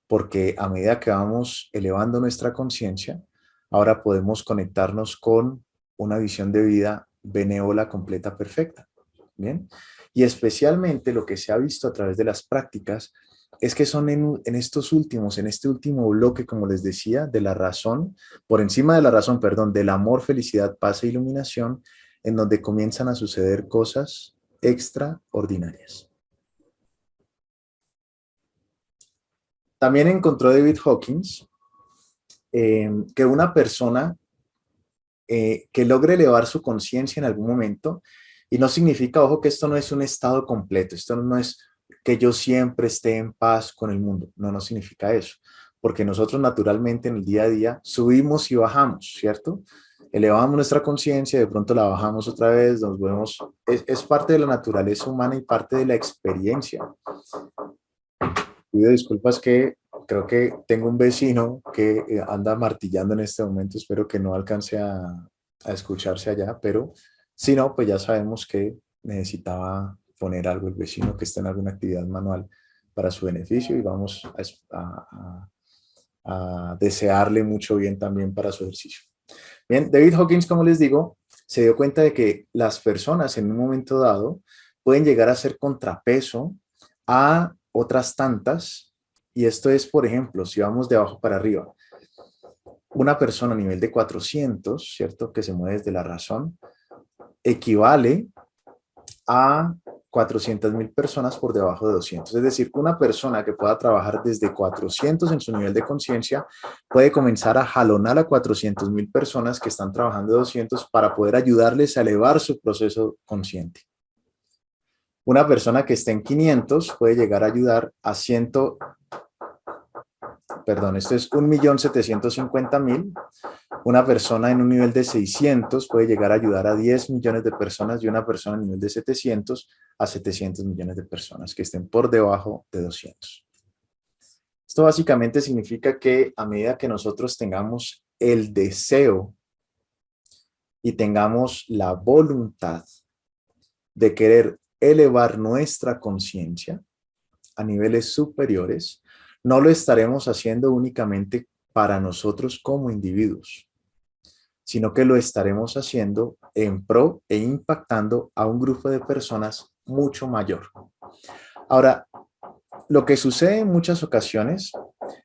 Porque a medida que vamos elevando nuestra conciencia, ahora podemos conectarnos con una visión de vida benévola, completa, perfecta. ¿Bien? Y especialmente lo que se ha visto a través de las prácticas es que son en estos últimos, en este último bloque, como les decía, de la razón, por encima de la razón, perdón, del amor, felicidad, paz e iluminación, en donde comienzan a suceder cosas extraordinarias. También encontró David Hawkins que una persona que logre elevar su conciencia en algún momento, y no significa, ojo, que esto no es un estado completo, esto no es que yo siempre esté en paz con el mundo, no significa eso, porque nosotros naturalmente en el día a día subimos y bajamos, ¿cierto? Elevamos nuestra conciencia, de pronto la bajamos otra vez, nos vemos, es parte de la naturaleza humana y parte de la experiencia. Pido disculpas que creo que tengo un vecino que anda martillando en este momento, espero que no alcance a escucharse allá, pero si no, pues ya sabemos que necesitaba poner algo el vecino que está en alguna actividad manual para su beneficio y vamos a desearle mucho bien también para su ejercicio. Bien, David Hawkins, como les digo, se dio cuenta de que las personas en un momento dado pueden llegar a ser contrapeso a otras tantas, y esto es, por ejemplo, si vamos de abajo para arriba, una persona a nivel de 400, ¿cierto? Que se mueve desde la razón, equivale a 400.000 personas por debajo de 200. Es decir, una persona que pueda trabajar desde 400 en su nivel de conciencia puede comenzar a jalonar a 400.000 personas que están trabajando de 200 para poder ayudarles a elevar su proceso consciente. Una persona que esté en 500 puede llegar a ayudar a esto es 1.750.000. Una persona en un nivel de 600 puede llegar a ayudar a 10 millones de personas y una persona en nivel de 700 a 700 millones de personas que estén por debajo de 200. Esto básicamente significa que a medida que nosotros tengamos el deseo y tengamos la voluntad de querer elevar nuestra conciencia a niveles superiores, no lo estaremos haciendo únicamente para nosotros como individuos, sino que lo estaremos haciendo en pro e impactando a un grupo de personas mucho mayor. Ahora, lo que sucede en muchas ocasiones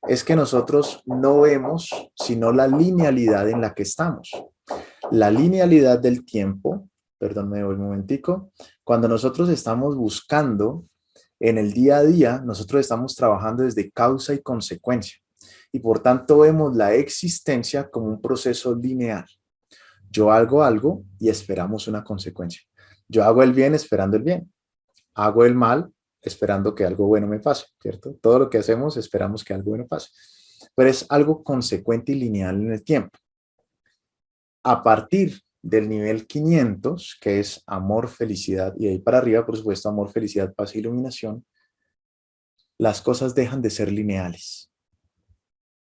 es que nosotros no vemos sino la linealidad en la que estamos. La linealidad del tiempo, perdón, me voy un momentico, cuando nosotros estamos buscando en el día a día, nosotros estamos trabajando desde causa y consecuencia y por tanto vemos la existencia como un proceso lineal. Yo hago algo y esperamos una consecuencia. Yo hago el bien esperando el bien. Hago el mal esperando que algo bueno me pase, ¿cierto? Todo lo que hacemos esperamos que algo bueno pase. Pero es algo consecuente y lineal en el tiempo. A partir del nivel 500, que es amor, felicidad, y ahí para arriba, por supuesto, amor, felicidad, paz e iluminación, las cosas dejan de ser lineales.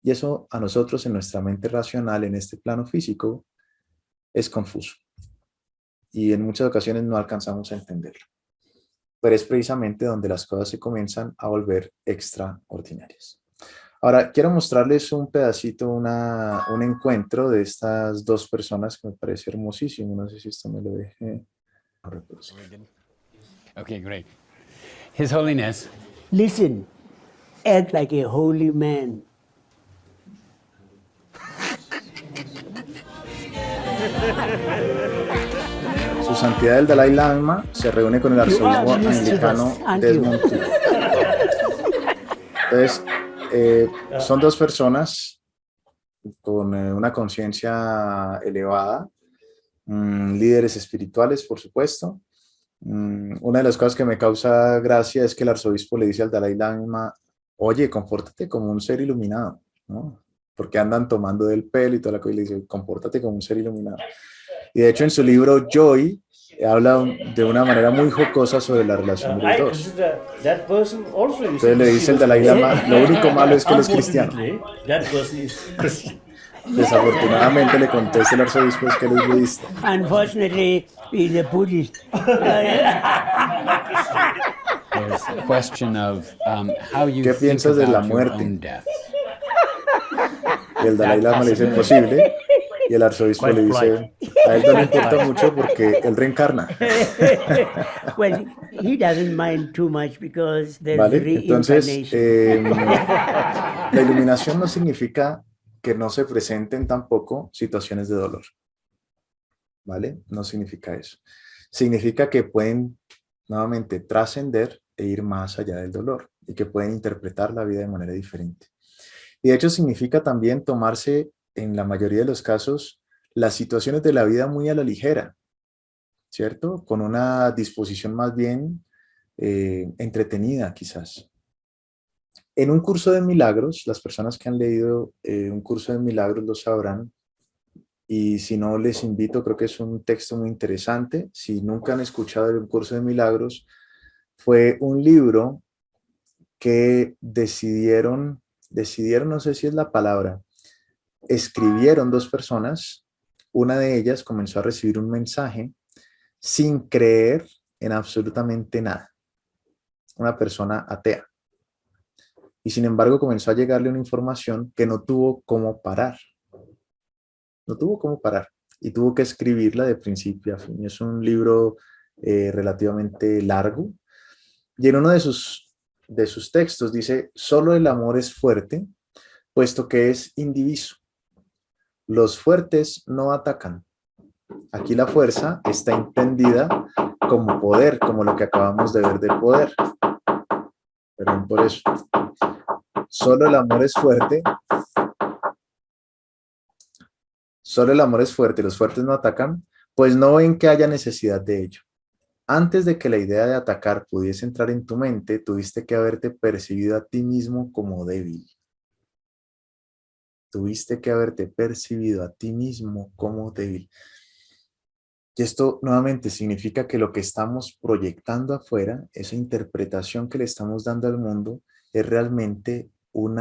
Y eso a nosotros en nuestra mente racional, en este plano físico, es confuso. Y en muchas ocasiones no alcanzamos a entenderlo. pero es precisamente donde las cosas se comienzan a volver extraordinarias. Ahora, quiero mostrarles un pedacito, un encuentro de estas dos personas que me parece hermosísimo. No sé si esto me lo deje reproducir. Okay, great. His Holiness. Listen, act like a holy man. Su Santidad el Dalai Lama se reúne con el arzobispo anglicano Desmond Tutu. Entonces, son dos personas con una conciencia elevada, líderes espirituales, por supuesto. Una de las cosas que me causa gracia es que el arzobispo le dice al Dalai Lama, oye, compórtate como un ser iluminado, ¿no? Porque andan tomando del pelo y toda la cosa, y le dice, compórtate como un ser iluminado. Y de hecho en su libro Joy habla de una manera muy jocosa sobre la relación de los dos. Entonces le dice el Dalai Lama, lo único malo es que él es cristiano. Desafortunadamente le contesta el arzobispo es que él es budista. Unfortunately, he's a Buddhist. There's a question of how you ¿Qué think piensas de la about your muerte? own death. Y el Dalai Lama le dice imposible. Y el arzobispo le dice, a él no le importa mucho porque él reencarna. Well, he doesn't mind too much because there's ¿Vale? Entonces, reincarnation. la iluminación no significa que no se presenten tampoco situaciones de dolor. ¿Vale? No significa eso. Significa que pueden nuevamente trascender e ir más allá del dolor y que pueden interpretar la vida de manera diferente. Y de hecho significa también tomarse, en la mayoría de los casos, las situaciones de la vida muy a la ligera, ¿cierto? Con una disposición más bien entretenida quizás. En un curso de milagros, las personas que han leído un curso de milagros lo sabrán, y si no les invito, creo que es un texto muy interesante. Si nunca han escuchado el curso de milagros, fue un libro que decidieron, no sé si es la palabra, escribieron dos personas. Una de ellas comenzó a recibir un mensaje sin creer en absolutamente nada. Una persona atea. Y sin embargo comenzó a llegarle una información que no tuvo cómo parar. No tuvo cómo parar. Y tuvo que escribirla de principio a fin. Es un libro relativamente largo. Y en uno de sus textos dice, solo el amor es fuerte, puesto que es indiviso. Los fuertes no atacan. Aquí la fuerza está entendida como poder, como lo que acabamos de ver del poder. Perdón por eso. Solo el amor es fuerte. Solo el amor es fuerte, los fuertes no atacan, pues no ven que haya necesidad de ello. Antes de que la idea de atacar pudiese entrar en tu mente, tuviste que haberte percibido a ti mismo como débil. Tuviste que haberte percibido a ti mismo como débil. Y esto nuevamente significa que lo que estamos proyectando afuera, esa interpretación que le estamos dando al mundo, es realmente un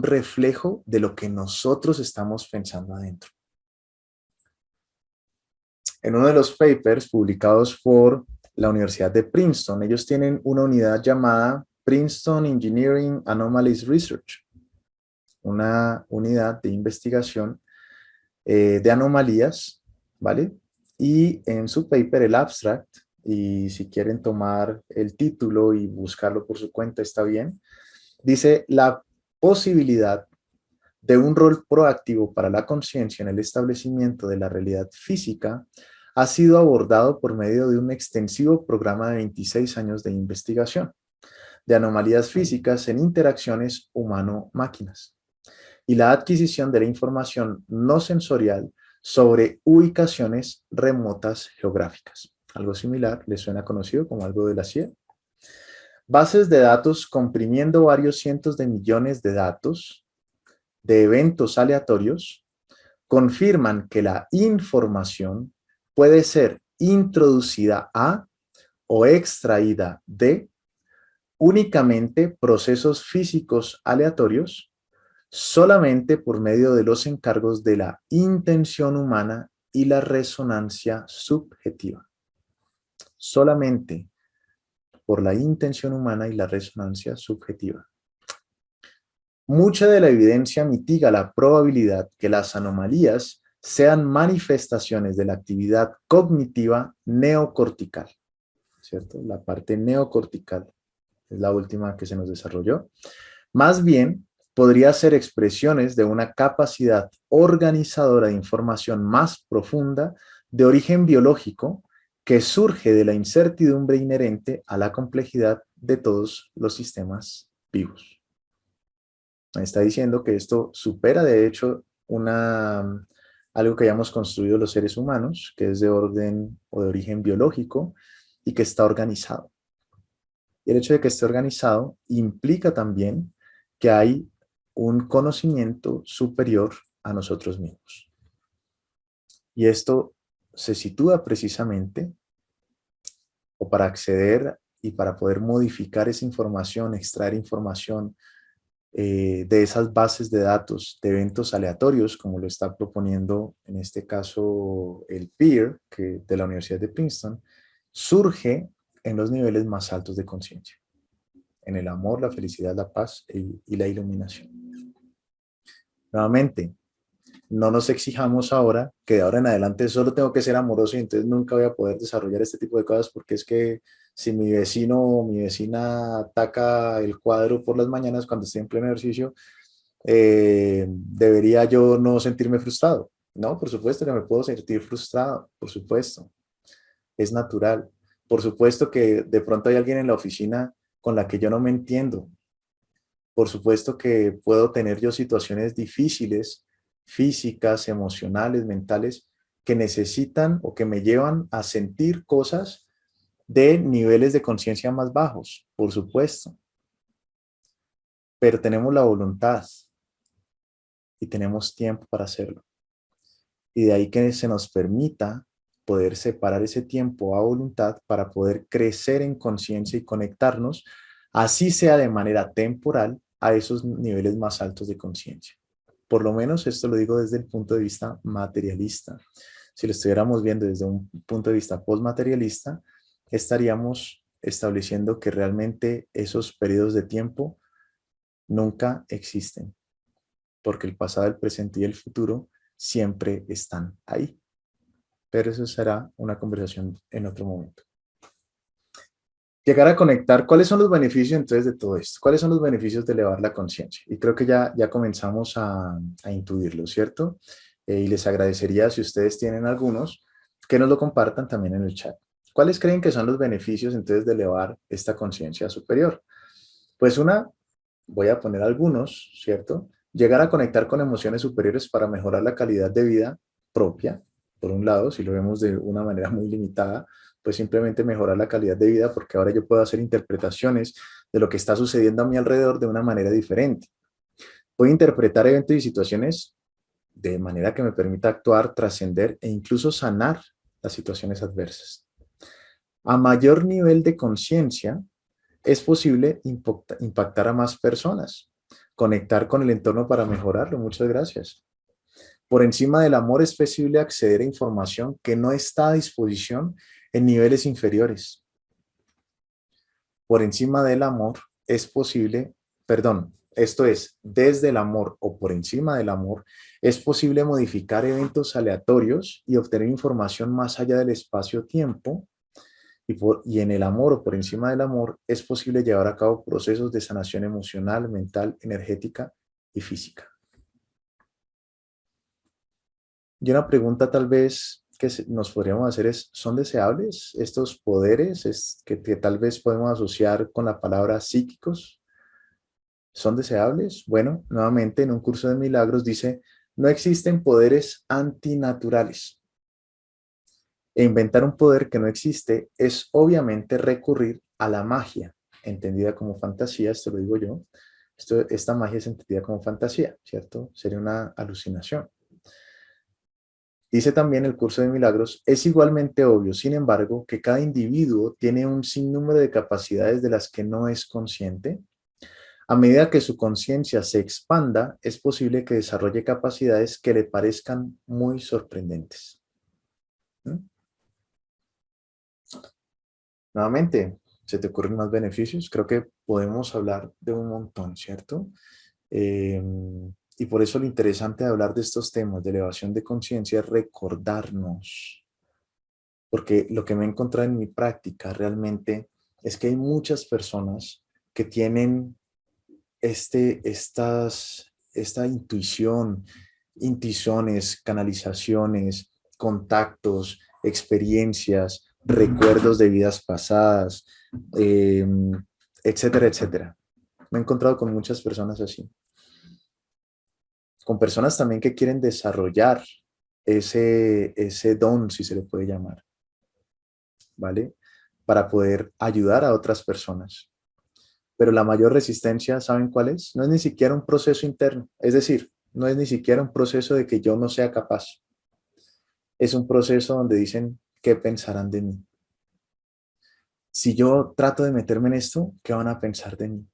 reflejo de lo que nosotros estamos pensando adentro. En uno de los papers publicados por la Universidad de Princeton, ellos tienen una unidad llamada Princeton Engineering Anomalies Research, una unidad de investigación de anomalías, ¿vale? Y en su paper, el abstract, y si quieren tomar el título y buscarlo por su cuenta, está bien, dice la posibilidad de un rol proactivo para la conciencia en el establecimiento de la realidad física ha sido abordado por medio de un extensivo programa de 26 años de investigación de anomalías físicas en interacciones humano-máquinas y la adquisición de la información no sensorial sobre ubicaciones remotas geográficas. Algo similar, ¿les suena conocido como algo de la CIA? Bases de datos comprimiendo varios cientos de millones de datos de eventos aleatorios confirman que la información puede ser introducida a o extraída de únicamente procesos físicos aleatorios solamente por medio de los encargos de la intención humana y la resonancia subjetiva. solamente por la intención humana y la resonancia subjetiva. Mucha de la evidencia mitiga la probabilidad que las anomalías sean manifestaciones de la actividad cognitiva neocortical, ¿cierto? La parte neocortical es la última que se nos desarrolló. Más bien, podría ser expresiones de una capacidad organizadora de información más profunda de origen biológico que surge de la incertidumbre inherente a la complejidad de todos los sistemas vivos. Está diciendo que esto supera, de hecho, algo que hayamos construido los seres humanos, que es de orden o de origen biológico y que está organizado. Y el hecho de que esté organizado implica también que hay un conocimiento superior a nosotros mismos. Y esto se sitúa precisamente, o para acceder y para poder modificar esa información, extraer información de esas bases de datos de eventos aleatorios, como lo está proponiendo en este caso el PEER de la Universidad de Princeton, surge en los niveles más altos de conciencia, en el amor, la felicidad, la paz y la iluminación. Nuevamente, no nos exijamos ahora que de ahora en adelante solo tengo que ser amoroso y entonces nunca voy a poder desarrollar este tipo de cosas, porque es que si mi vecino o mi vecina ataca el cuadro por las mañanas cuando estoy en pleno ejercicio, debería yo no sentirme frustrado. No, por supuesto que me puedo sentir frustrado, por supuesto. Es natural. Por supuesto que de pronto hay alguien en la oficina con la que yo no me entiendo. Por supuesto que puedo tener yo situaciones difíciles, físicas, emocionales, mentales, que necesitan o que me llevan a sentir cosas de niveles de conciencia más bajos, por supuesto. Pero tenemos la voluntad y tenemos tiempo para hacerlo. Y de ahí que se nos permita poder separar ese tiempo a voluntad para poder crecer en conciencia y conectarnos, así sea de manera temporal, a esos niveles más altos de conciencia. Por lo menos esto lo digo desde el punto de vista materialista. Si lo estuviéramos viendo desde un punto de vista postmaterialista, estaríamos estableciendo que realmente esos periodos de tiempo nunca existen, porque el pasado, el presente y el futuro siempre están ahí. Pero eso será una conversación en otro momento. Llegar a conectar, ¿cuáles son los beneficios entonces de todo esto? ¿Cuáles son los beneficios de elevar la conciencia? Y creo que ya comenzamos a intuirlo, ¿cierto? Y les agradecería si ustedes tienen algunos, que nos lo compartan también en el chat. ¿Cuáles creen que son los beneficios entonces de elevar esta conciencia superior? Pues voy a poner algunos, ¿cierto? Llegar a conectar con emociones superiores para mejorar la calidad de vida propia, por un lado, si lo vemos de una manera muy limitada, pues simplemente mejorar la calidad de vida, porque ahora yo puedo hacer interpretaciones de lo que está sucediendo a mi alrededor de una manera diferente. Puedo interpretar eventos y situaciones de manera que me permita actuar, trascender e incluso sanar las situaciones adversas. A mayor nivel de conciencia, es posible impactar a más personas, conectar con el entorno para mejorarlo. Muchas gracias. Por encima del amor es posible acceder a información que no está a disposición en niveles inferiores. Por encima del amor es posible, esto es, desde el amor o por encima del amor, es posible modificar eventos aleatorios y obtener información más allá del espacio-tiempo. Y en el amor o por encima del amor es posible llevar a cabo procesos de sanación emocional, mental, energética y física. Y una pregunta tal vez que nos podríamos hacer es, ¿son deseables estos poderes que tal vez podemos asociar con la palabra psíquicos? ¿Son deseables? Bueno, nuevamente en un curso de milagros dice, no existen poderes antinaturales. E inventar un poder que no existe es obviamente recurrir a la magia, entendida como fantasía, esto lo digo yo. Esta magia es entendida como fantasía, ¿cierto? Sería una alucinación. Dice también el curso de milagros, es igualmente obvio, sin embargo, que cada individuo tiene un sinnúmero de capacidades de las que no es consciente. A medida que su conciencia se expanda, es posible que desarrolle capacidades que le parezcan muy sorprendentes. ¿Mm? Nuevamente, ¿se te ocurren más beneficios? Creo que podemos hablar de un montón, ¿cierto? Eh, y por eso lo interesante de hablar de estos temas de elevación de conciencia es recordarnos, porque lo que me he encontrado en mi práctica realmente es que hay muchas personas que tienen esta intuiciones, canalizaciones, contactos, experiencias, recuerdos de vidas pasadas, eh, etcétera, etcétera. Me he encontrado con muchas personas así, con personas también que quieren desarrollar ese don, si se le puede llamar, ¿vale? Para poder ayudar a otras personas. Pero la mayor resistencia, ¿saben cuál es? No es ni siquiera un proceso interno, es decir, no es ni siquiera un proceso de que yo no sea capaz, es un proceso donde dicen, ¿qué pensarán de mí? Si yo trato de meterme en esto, ¿qué van a pensar de mí?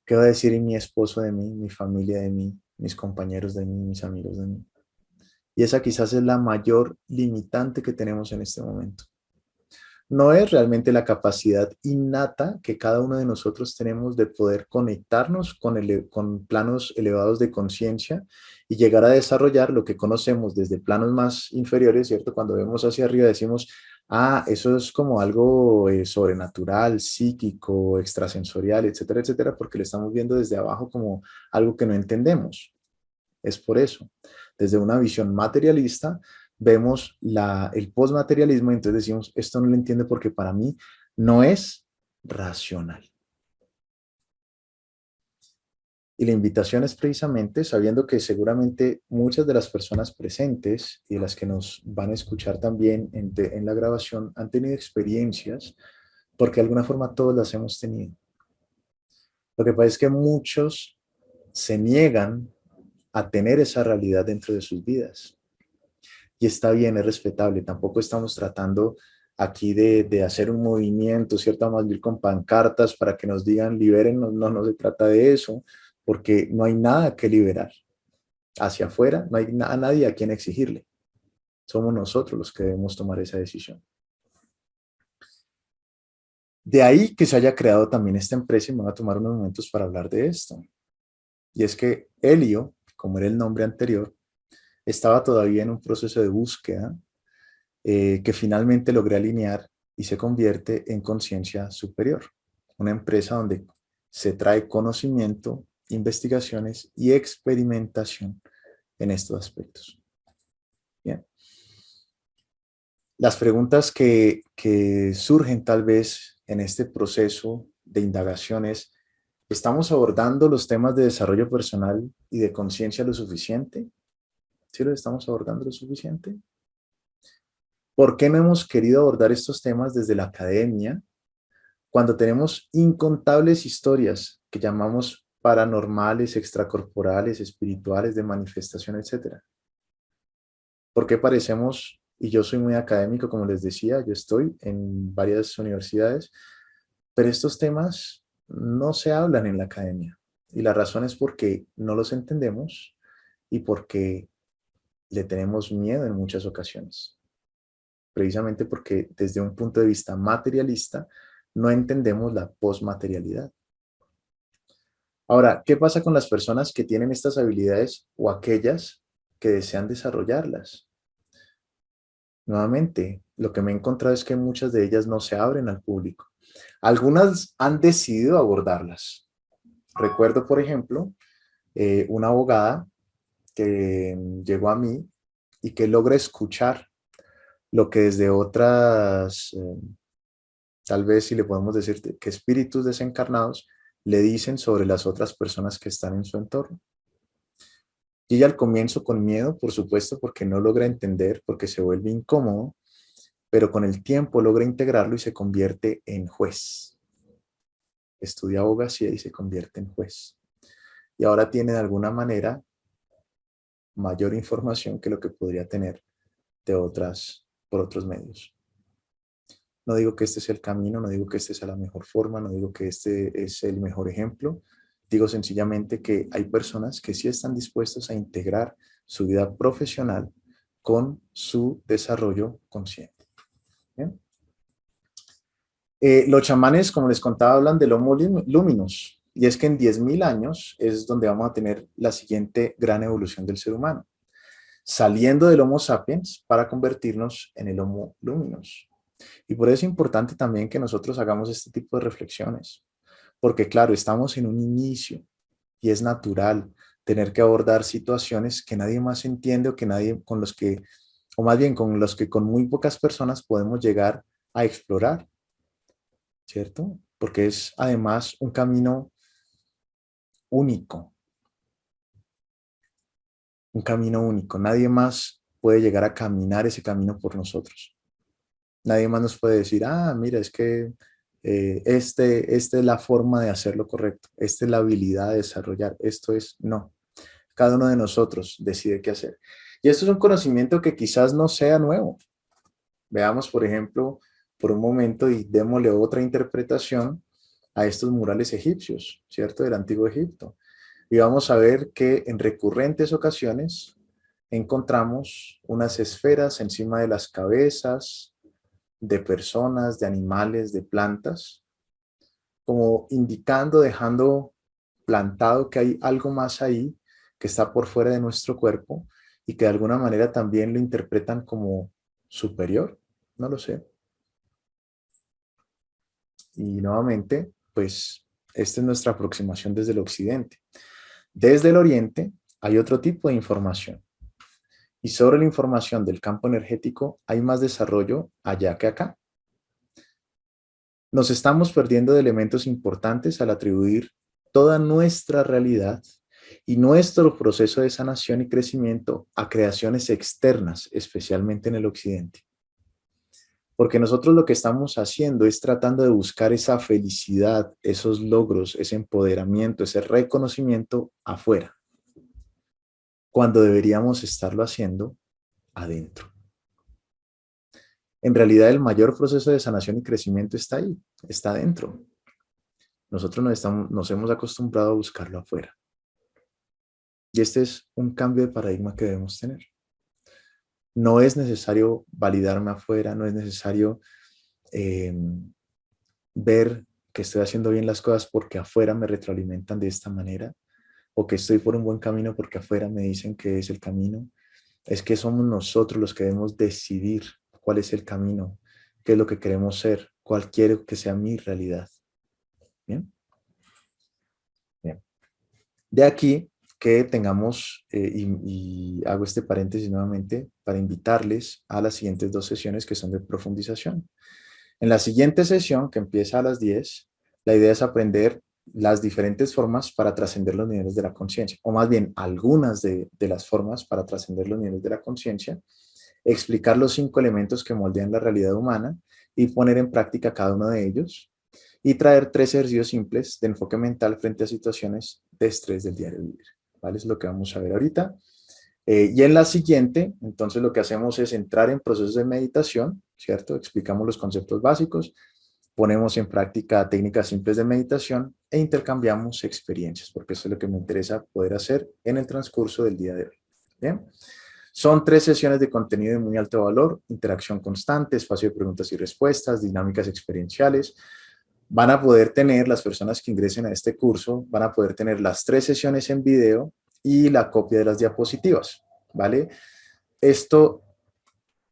¿Qué va a decir mi esposo de mí, mi familia de mí, mis compañeros de mí, mis amigos de mí? Y esa quizás es la mayor limitante que tenemos en este momento. No es realmente la capacidad innata que cada uno de nosotros tenemos de poder conectarnos con planos elevados de conciencia y llegar a desarrollar lo que conocemos desde planos más inferiores, ¿cierto? Cuando vemos hacia arriba decimos, ah, eso es como algo sobrenatural, psíquico, extrasensorial, etcétera, etcétera, porque lo estamos viendo desde abajo como algo que no entendemos. Es por eso. Desde una visión materialista, vemos el postmaterialismo y entonces decimos, esto no lo entiendo porque para mí no es racional. Y la invitación es precisamente sabiendo que seguramente muchas de las personas presentes y de las que nos van a escuchar también en la grabación han tenido experiencias porque de alguna forma todos las hemos tenido. Lo que pasa es que muchos se niegan a tener esa realidad dentro de sus vidas. Y está bien, es respetable. Tampoco estamos tratando aquí de hacer un movimiento, ¿cierto? Más bien con pancartas para que nos digan liberen, no, no, no se trata de eso, porque no hay nada que liberar. Hacia afuera no hay a nadie a quien exigirle. Somos nosotros los que debemos tomar esa decisión. De ahí que se haya creado también esta empresa y me voy a tomar unos momentos para hablar de esto. Y es que Helio, como era el nombre anterior, estaba todavía en un proceso de búsqueda que finalmente logré alinear y se convierte en conciencia superior. Una empresa donde se trae conocimiento, investigaciones y experimentación en estos aspectos. Bien. Las preguntas que surgen tal vez en este proceso de indagaciones, ¿estamos abordando los temas de desarrollo personal y de conciencia lo suficiente? ¿Sí lo estamos abordando lo suficiente? ¿Por qué no hemos querido abordar estos temas desde la academia cuando tenemos incontables historias que llamamos paranormales, extracorporales, espirituales, de manifestación, etcétera? ¿Por qué parecemos, y yo soy muy académico, como les decía, yo estoy en varias universidades, pero estos temas no se hablan en la academia? Y la razón es porque no los entendemos y porque le tenemos miedo en muchas ocasiones. Precisamente porque desde un punto de vista materialista no entendemos la posmaterialidad. Ahora, ¿qué pasa con las personas que tienen estas habilidades o aquellas que desean desarrollarlas? Nuevamente, lo que me he encontrado es que muchas de ellas no se abren al público. Algunas han decidido abordarlas. Recuerdo, por ejemplo, una abogada que llegó a mí y que logra escuchar lo que desde otras, tal vez si le podemos decir que espíritus desencarnados le dicen sobre las otras personas que están en su entorno. Y ella al comienzo con miedo, por supuesto, porque no logra entender, porque se vuelve incómodo, pero con el tiempo logra integrarlo y se convierte en juez. Estudia abogacía y se convierte en juez. Y ahora tiene de alguna manera mayor información que lo que podría tener por otros medios. No digo que este sea el camino, no digo que este sea la mejor forma, no digo que este es el mejor ejemplo. Digo sencillamente que hay personas que sí están dispuestas a integrar su vida profesional con su desarrollo consciente. ¿Bien? Los chamanes, como les contaba, hablan del Homo luminus, y es que en 10.000 años es donde vamos a tener la siguiente gran evolución del ser humano, saliendo del Homo sapiens para convertirnos en el Homo luminus. Y por eso es importante también que nosotros hagamos este tipo de reflexiones, porque claro, estamos en un inicio y es natural tener que abordar situaciones que nadie más entiende o que nadie con los que, o más bien con los que con muy pocas personas podemos llegar a explorar, ¿cierto? Porque es además un camino único, un camino único. Nadie más puede llegar a caminar ese camino por nosotros. Nadie más nos puede decir, ah, mira, es que esta es la forma de hacerlo correcto, esta es la habilidad de desarrollar, esto es, no. Cada uno de nosotros decide qué hacer. Y esto es un conocimiento que quizás no sea nuevo. Veamos, por ejemplo, por un momento y démosle otra interpretación a estos murales egipcios, ¿cierto? Del Antiguo Egipto. Y vamos a ver que en recurrentes ocasiones encontramos unas esferas encima de las cabezas de personas, de animales, de plantas, como indicando, dejando plantado que hay algo más ahí que está por fuera de nuestro cuerpo y que de alguna manera también lo interpretan como superior, no lo sé. Y nuevamente, pues esta es nuestra aproximación desde el occidente. Desde el oriente hay otro tipo de información. Y sobre la información del campo energético hay más desarrollo allá que acá. Nos estamos perdiendo de elementos importantes al atribuir toda nuestra realidad y nuestro proceso de sanación y crecimiento a creaciones externas, especialmente en el occidente. Porque nosotros lo que estamos haciendo es tratando de buscar esa felicidad, esos logros, ese empoderamiento, ese reconocimiento afuera, cuando deberíamos estarlo haciendo adentro. En realidad, el mayor proceso de sanación y crecimiento está ahí, está adentro. Nosotros nos hemos acostumbrado a buscarlo afuera. Y este es un cambio de paradigma que debemos tener. No es necesario validarme afuera, no es necesario eh, ver que estoy haciendo bien las cosas porque afuera me retroalimentan de esta manera, o que estoy por un buen camino porque afuera me dicen que es el camino. Es que somos nosotros los que debemos decidir cuál es el camino, qué es lo que queremos ser, cuál quiero que sea mi realidad. ¿Bien? Bien. De aquí que tengamos, y hago este paréntesis nuevamente, para invitarles a las siguientes 2 sesiones que son de profundización. En la siguiente sesión, que empieza a las 10, la idea es aprender las diferentes formas para trascender los niveles de la conciencia, o más bien algunas de las formas para trascender los niveles de la conciencia, explicar los 5 elementos que moldean la realidad humana y poner en práctica cada uno de ellos, y traer 3 ejercicios simples de enfoque mental frente a situaciones de estrés del diario vivir. ¿Vale? Es lo que vamos a ver ahorita. Y en la siguiente, entonces lo que hacemos es entrar en procesos de meditación, ¿cierto? Explicamos los conceptos básicos, ponemos en práctica técnicas simples de meditación e intercambiamos experiencias, porque eso es lo que me interesa poder hacer en el transcurso del día de hoy. ¿Bien? Son 3 sesiones de contenido de muy alto valor, interacción constante, espacio de preguntas y respuestas, dinámicas experienciales. Van a poder tener, las personas que ingresen a este curso, van a poder tener las 3 sesiones en video y la copia de las diapositivas, ¿vale? Esto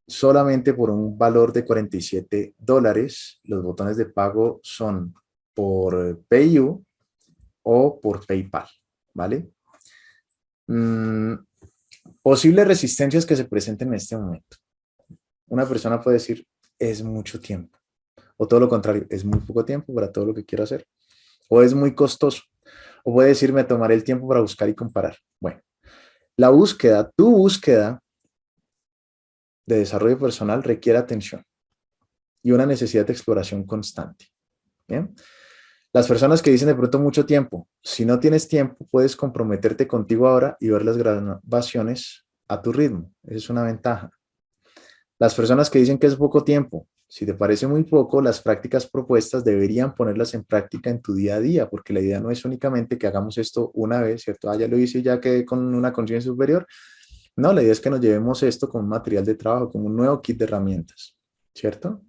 solamente por un valor de $47. Los botones de pago son por PayU o por PayPal, ¿vale? Posibles resistencias que se presenten en este momento. Una persona puede decir, es mucho tiempo. O todo lo contrario, es muy poco tiempo para todo lo que quiero hacer. O es muy costoso. O puede decir, me tomaré el tiempo para buscar y comparar. Bueno, la búsqueda, tu búsqueda de desarrollo personal requiere atención y una necesidad de exploración constante. ¿Bien? Las personas que dicen de pronto mucho tiempo, si no tienes tiempo, puedes comprometerte contigo ahora y ver las grabaciones a tu ritmo. Esa es una ventaja. Las personas que dicen que es poco tiempo, si te parece muy poco, las prácticas propuestas deberían ponerlas en práctica en tu día a día, porque la idea no es únicamente que hagamos esto una vez, ¿cierto? Ah, ya lo hice y ya quedé con una conciencia superior. No, la idea es que nos llevemos esto como un material de trabajo, como un nuevo kit de herramientas, ¿cierto?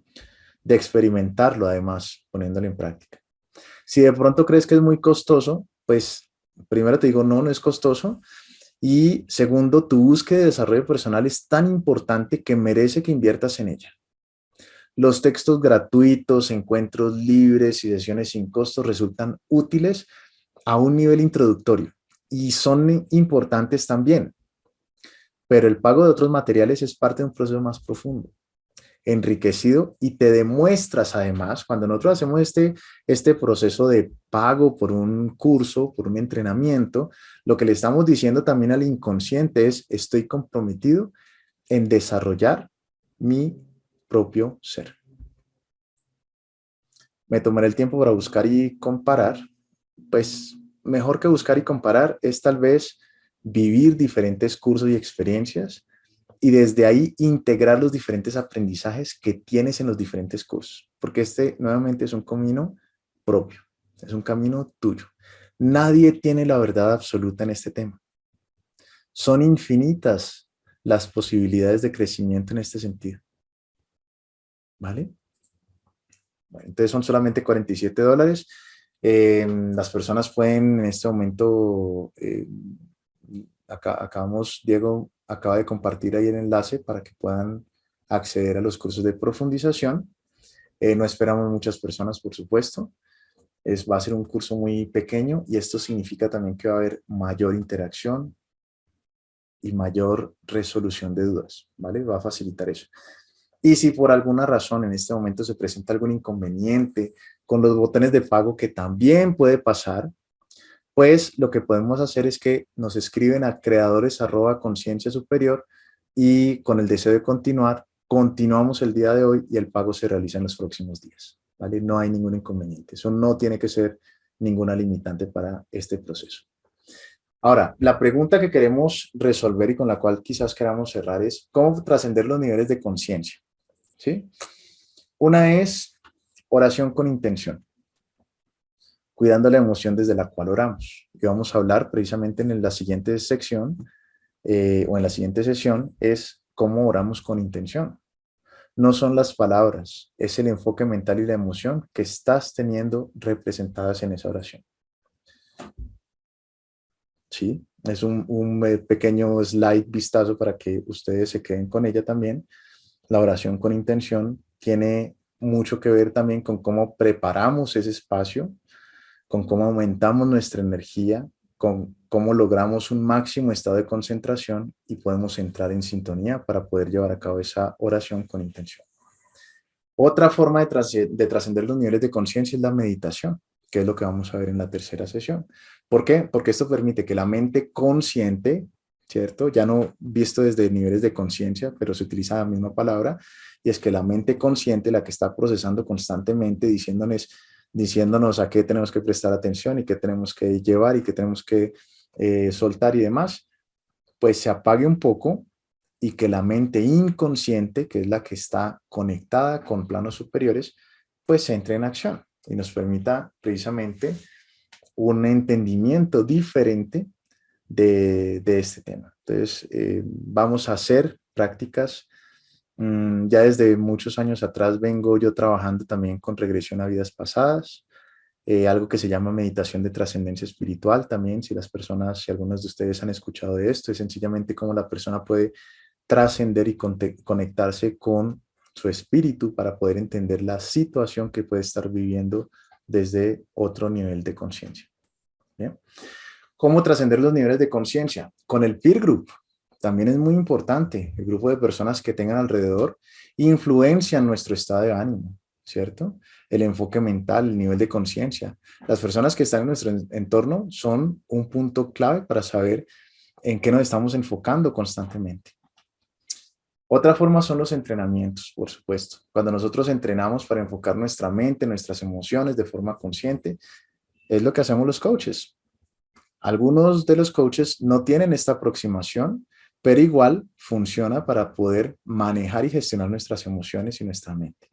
de experimentarlo además, poniéndolo en práctica. Si de pronto crees que es muy costoso, pues primero te digo, no, no es costoso. Y segundo, tu búsqueda de desarrollo personal es tan importante que merece que inviertas en ella. Los textos gratuitos, encuentros libres y sesiones sin costo resultan útiles a un nivel introductorio y son importantes también, pero el pago de otros materiales es parte de un proceso más profundo, enriquecido, y te demuestras además, cuando nosotros hacemos este proceso de pago por un curso, por un entrenamiento, lo que le estamos diciendo también al inconsciente es: estoy comprometido en desarrollar mi propio ser. Me tomaré el tiempo para buscar y comparar. Pues mejor que buscar y comparar es tal vez vivir diferentes cursos y experiencias y desde ahí integrar los diferentes aprendizajes que tienes en los diferentes cursos, porque este nuevamente es un camino propio, es un camino tuyo. Nadie tiene la verdad absoluta en este tema. Son infinitas las posibilidades de crecimiento en este sentido. ¿Vale? Bueno, entonces son solamente $47. Las personas pueden en este momento, Diego acaba de compartir ahí el enlace para que puedan acceder a los cursos de profundización. No esperamos muchas personas, por supuesto. Va a ser un curso muy pequeño y esto significa también que va a haber mayor interacción y mayor resolución de dudas, ¿vale? Va a facilitar eso. Y si por alguna razón en este momento se presenta algún inconveniente con los botones de pago, que también puede pasar, pues lo que podemos hacer es que nos escriben a creadores@conciencia superior y con el deseo de continuar, continuamos el día de hoy y el pago se realiza en los próximos días, ¿vale? No hay ningún inconveniente. Eso no tiene que ser ninguna limitante para este proceso. Ahora, la pregunta que queremos resolver y con la cual quizás queramos cerrar es: ¿cómo trascender los niveles de conciencia? ¿Sí? Una es oración con intención, cuidando la emoción desde la cual oramos. Y vamos a hablar precisamente en la siguiente sección o en la siguiente sesión, es cómo oramos con intención. No son las palabras, es el enfoque mental y la emoción que estás teniendo representadas en esa oración. ¿Sí? Es un pequeño slide vistazo para que ustedes se queden con ella también. La oración con intención tiene mucho que ver también con cómo preparamos ese espacio, con cómo aumentamos nuestra energía, con cómo logramos un máximo estado de concentración y podemos entrar en sintonía para poder llevar a cabo esa oración con intención. Otra forma de trascender los niveles de conciencia es la meditación, que es lo que vamos a ver en la tercera sesión. ¿Por qué? Porque esto permite que la mente consciente, ¿cierto? Ya no visto desde niveles de conciencia, pero se utiliza la misma palabra, y es que la mente consciente, la que está procesando constantemente, diciéndonos a qué tenemos que prestar atención y qué tenemos que llevar y qué tenemos que soltar y demás, pues se apague un poco y que la mente inconsciente, que es la que está conectada con planos superiores, pues entre en acción y nos permita precisamente un entendimiento diferente de este tema. Entonces, vamos a hacer prácticas. Ya desde muchos años atrás vengo yo trabajando también con regresión a vidas pasadas, algo que se llama meditación de trascendencia espiritual también. Si algunos de ustedes han escuchado de esto, es sencillamente cómo la persona puede trascender y conectarse con su espíritu para poder entender la situación que puede estar viviendo desde otro nivel de conciencia. ¿Bien? ¿Cómo trascender los niveles de conciencia? Con el peer group. También es muy importante. El grupo de personas que tengan alrededor influencian nuestro estado de ánimo, ¿cierto? El enfoque mental, el nivel de conciencia. Las personas que están en nuestro entorno son un punto clave para saber en qué nos estamos enfocando constantemente. Otra forma son los entrenamientos, por supuesto. Cuando nosotros entrenamos para enfocar nuestra mente, nuestras emociones de forma consciente, es lo que hacemos los coaches. Algunos de los coaches no tienen esta aproximación, pero igual funciona para poder manejar y gestionar nuestras emociones y nuestra mente.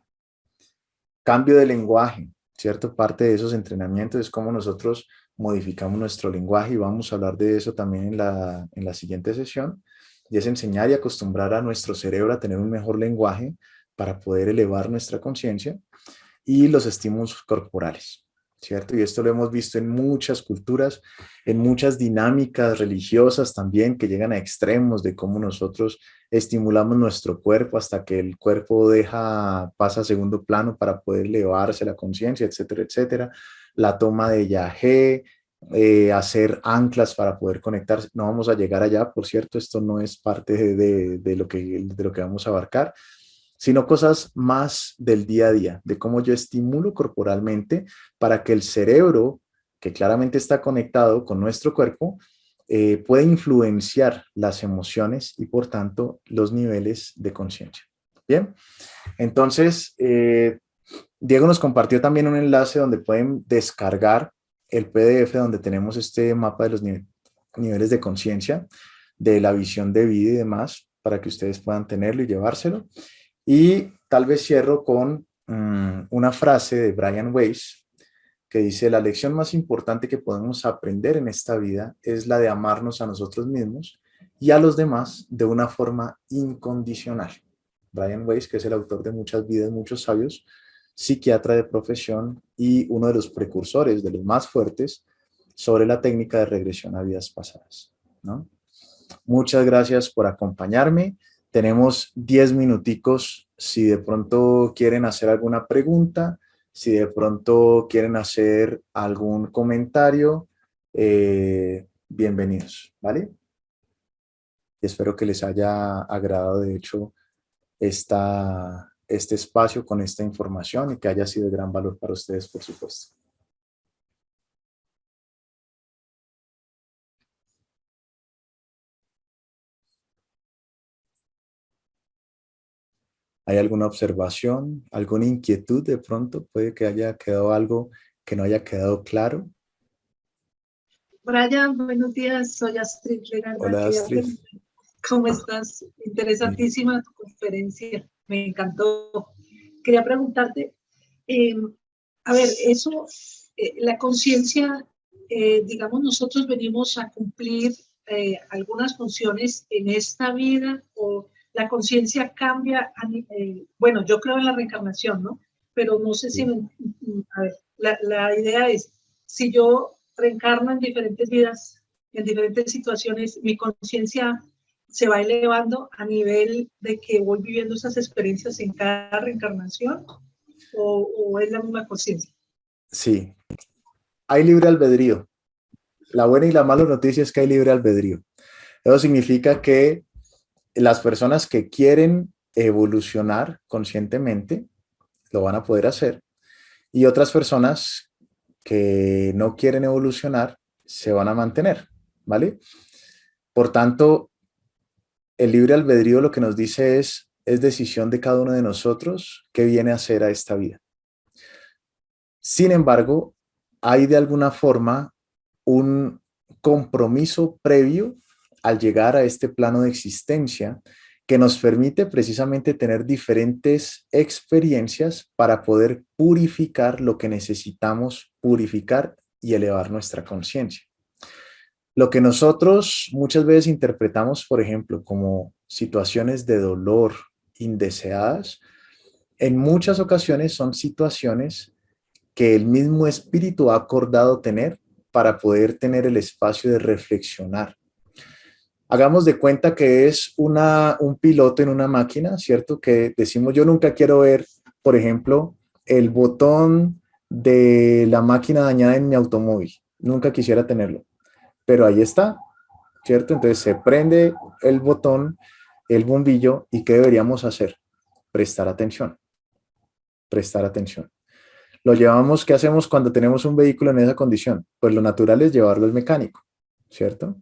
Cambio de lenguaje, ¿cierto? Parte de esos entrenamientos es cómo nosotros modificamos nuestro lenguaje y vamos a hablar de eso también en la siguiente sesión. Y es enseñar y acostumbrar a nuestro cerebro a tener un mejor lenguaje para poder elevar nuestra conciencia, y los estímulos corporales, ¿cierto? Y esto lo hemos visto en muchas culturas, en muchas dinámicas religiosas también, que llegan a extremos de cómo nosotros estimulamos nuestro cuerpo hasta que el cuerpo pasa a segundo plano para poder elevarse la conciencia, etcétera, etcétera. La toma de yagé, hacer anclas para poder conectarse. No vamos a llegar allá, por cierto, esto no es parte de lo que vamos a abarcar, sino cosas más del día a día, de cómo yo estimulo corporalmente para que el cerebro, que claramente está conectado con nuestro cuerpo, pueda influenciar las emociones y por tanto los niveles de conciencia. Bien, entonces Diego nos compartió también un enlace donde pueden descargar el PDF donde tenemos este mapa de los niveles de conciencia, de la visión de vida y demás, para que ustedes puedan tenerlo y llevárselo. Y tal vez cierro con una frase de Brian Weiss que dice: la lección más importante que podemos aprender en esta vida es la de amarnos a nosotros mismos y a los demás de una forma incondicional. Brian Weiss, que es el autor de Muchas vidas, muchos sabios, psiquiatra de profesión y uno de los precursores, de los más fuertes, sobre la técnica de regresión a vidas pasadas, ¿no? Muchas gracias por acompañarme. Tenemos 10 minuticos si de pronto quieren hacer alguna pregunta, si de pronto quieren hacer algún comentario, bienvenidos, ¿vale? Y espero que les haya agradado, de hecho, este espacio con esta información y que haya sido de gran valor para ustedes, por supuesto. ¿Hay alguna observación, alguna inquietud de pronto? Puede que haya quedado algo que no haya quedado claro. Brian, buenos días, soy Astrid Legarda. Hola, Astrid. ¿Cómo estás? Interesantísima tu conferencia, me encantó. Quería preguntarte, a ver, eso, la conciencia, digamos, nosotros venimos a cumplir algunas funciones en esta vida, o la conciencia cambia, bueno, yo creo en la reencarnación, ¿no? Pero no sé si, a ver, la idea es, si yo reencarno en diferentes vidas, en diferentes situaciones, mi conciencia se va elevando a nivel de que voy viviendo esas experiencias en cada reencarnación, o es la misma conciencia. Sí, hay libre albedrío. La buena y la mala noticia es que hay libre albedrío. Eso significa que las personas que quieren evolucionar conscientemente lo van a poder hacer, y otras personas que no quieren evolucionar se van a mantener, ¿vale? Por tanto, el libre albedrío lo que nos dice es decisión de cada uno de nosotros qué viene a hacer a esta vida. Sin embargo, hay de alguna forma un compromiso previo al llegar a este plano de existencia que nos permite precisamente tener diferentes experiencias para poder purificar lo que necesitamos purificar y elevar nuestra conciencia. Lo que nosotros muchas veces interpretamos, por ejemplo, como situaciones de dolor indeseadas, en muchas ocasiones son situaciones que el mismo espíritu ha acordado tener para poder tener el espacio de reflexionar. Hagamos de cuenta que es un piloto en una máquina, ¿cierto? Que decimos, yo nunca quiero ver, por ejemplo, el botón de la máquina dañada en mi automóvil. Nunca quisiera tenerlo, pero ahí está, ¿cierto? Entonces se prende el botón, el bombillo, ¿y qué deberíamos hacer? Prestar atención, prestar atención. Lo llevamos, ¿qué hacemos cuando tenemos un vehículo en esa condición? Pues lo natural es llevarlo al mecánico, ¿cierto?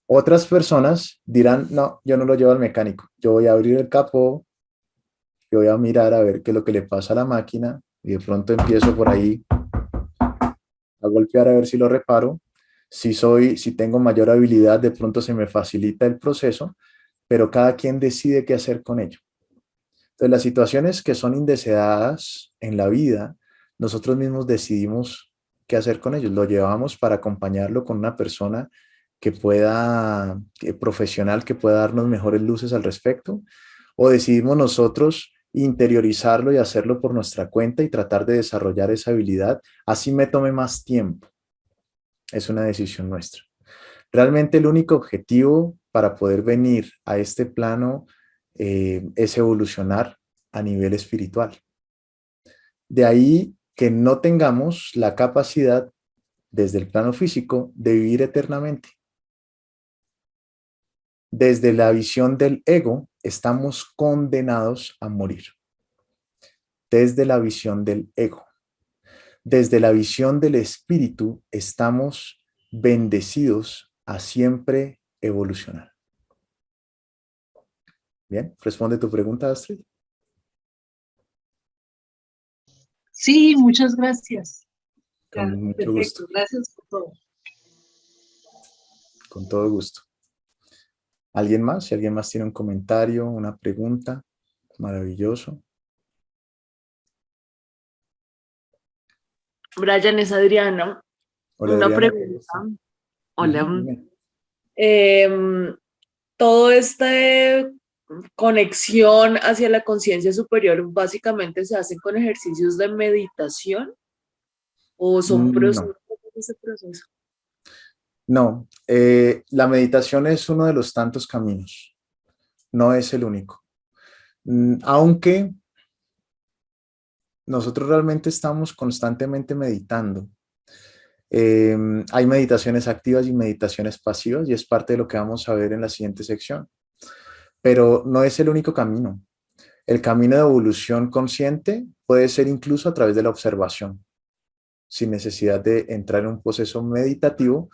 Otras personas dirán, no, yo no lo llevo al mecánico, yo voy a abrir el capó, yo voy a mirar a ver qué es lo que le pasa a la máquina, y de pronto empiezo por ahí a golpear a ver si lo reparo. Si tengo mayor habilidad, de pronto se me facilita el proceso, pero cada quien decide qué hacer con ello. Entonces, las situaciones que son indeseadas en la vida, nosotros mismos decidimos qué hacer con ellos. Lo llevamos para acompañarlo con una persona profesional, que pueda darnos mejores luces al respecto, o decidimos nosotros interiorizarlo y hacerlo por nuestra cuenta y tratar de desarrollar esa habilidad, así me tome más tiempo. Es una decisión nuestra. Realmente el único objetivo para poder venir a este plano es evolucionar a nivel espiritual. De ahí que no tengamos la capacidad desde el plano físico de vivir eternamente. Desde la visión del ego estamos condenados a morir. Desde la visión del ego. Desde la visión del espíritu estamos bendecidos a siempre evolucionar. Bien, responde tu pregunta, Astrid. Sí, muchas gracias. Ya, Con mucho perfecto, gusto. gracias por todo. Con todo gusto. ¿Alguien más? Si alguien más tiene un comentario, una pregunta, maravilloso. Brian, es Adriana. Hola, Una Adriana. pregunta. Ujú, Hola. dime. Todo esta conexión hacia la conciencia superior básicamente se hacen con ejercicios de meditación o son No, procesos de ese proceso. no. La meditación es uno de los tantos caminos. No es el único. Aunque nosotros realmente estamos constantemente meditando. Hay meditaciones activas y meditaciones pasivas y es parte de lo que vamos a ver en la siguiente sección. Pero no es el único camino. El camino de evolución consciente puede ser incluso a través de la observación, sin necesidad de entrar en un proceso meditativo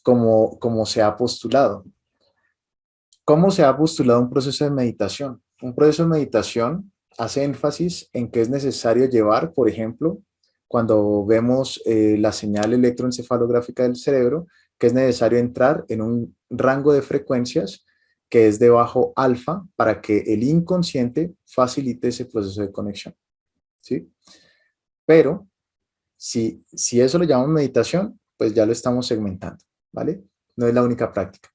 como se ha postulado. ¿Cómo se ha postulado un proceso de meditación? Un proceso de meditación hace énfasis en que es necesario llevar, por ejemplo, cuando vemos la señal electroencefalográfica del cerebro, que es necesario entrar en un rango de frecuencias que es de bajo alfa para que el inconsciente facilite ese proceso de conexión. ¿Sí? Pero si eso lo llamamos meditación, pues ya lo estamos segmentando, ¿vale? No es la única práctica.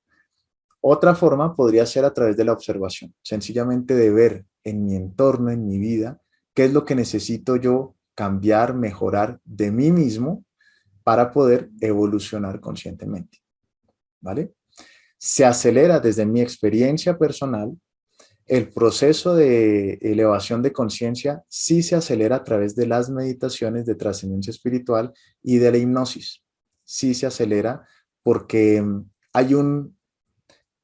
Otra forma podría ser a través de la observación, sencillamente de ver en mi entorno, en mi vida, qué es lo que necesito yo cambiar, mejorar de mí mismo para poder evolucionar conscientemente, ¿vale? Se acelera desde mi experiencia personal, el proceso de elevación de conciencia sí se acelera a través de las meditaciones de trascendencia espiritual y de la hipnosis. Sí se acelera porque hay un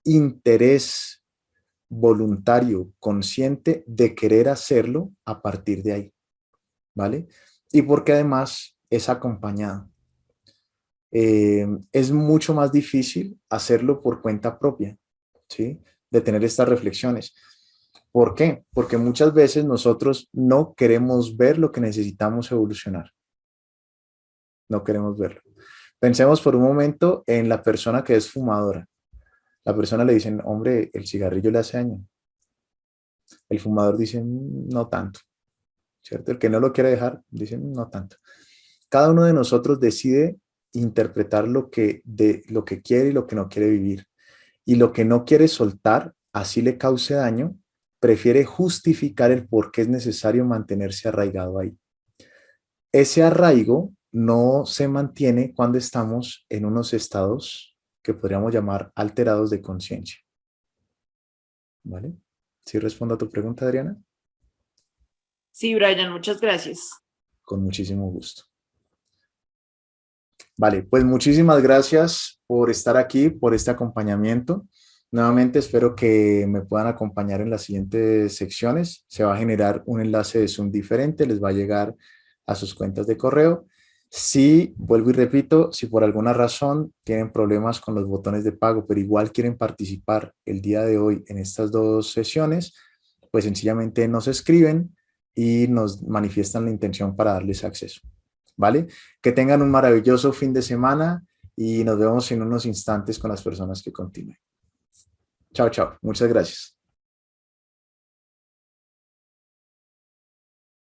interés voluntario, consciente de querer hacerlo a partir de ahí, ¿vale? Y porque además es acompañado. Es mucho más difícil hacerlo por cuenta propia, ¿sí? De tener estas reflexiones. ¿Por qué? Porque muchas veces nosotros no queremos ver lo que necesitamos evolucionar. No queremos verlo. Pensemos por un momento en la persona que es fumadora. La persona le dicen, hombre, el cigarrillo le hace daño. El fumador dice, no tanto, ¿cierto? El que no lo quiere dejar dice, no tanto. Cada uno de nosotros decide interpretar lo que quiere y lo que no quiere vivir. Y lo que no quiere soltar, así le cause daño, prefiere justificar el por qué es necesario mantenerse arraigado ahí. Ese arraigo no se mantiene cuando estamos en unos estados que podríamos llamar alterados de conciencia. ¿Vale? ¿Sí respondo a tu pregunta, Adriana? Sí, Brian, muchas gracias. Con muchísimo gusto. Vale, pues muchísimas gracias por estar aquí, por este acompañamiento. Nuevamente espero que me puedan acompañar en las siguientes secciones. Se va a generar un enlace de Zoom diferente, les va a llegar a sus cuentas de correo. Si, vuelvo y repito, si por alguna razón tienen problemas con los botones de pago, pero igual quieren participar el día de hoy en estas dos sesiones, pues sencillamente nos escriben y nos manifiestan la intención para darles acceso. ¿Vale? Que tengan un maravilloso fin de semana y nos vemos en unos instantes con las personas que continúen. Chao, chao. Muchas gracias.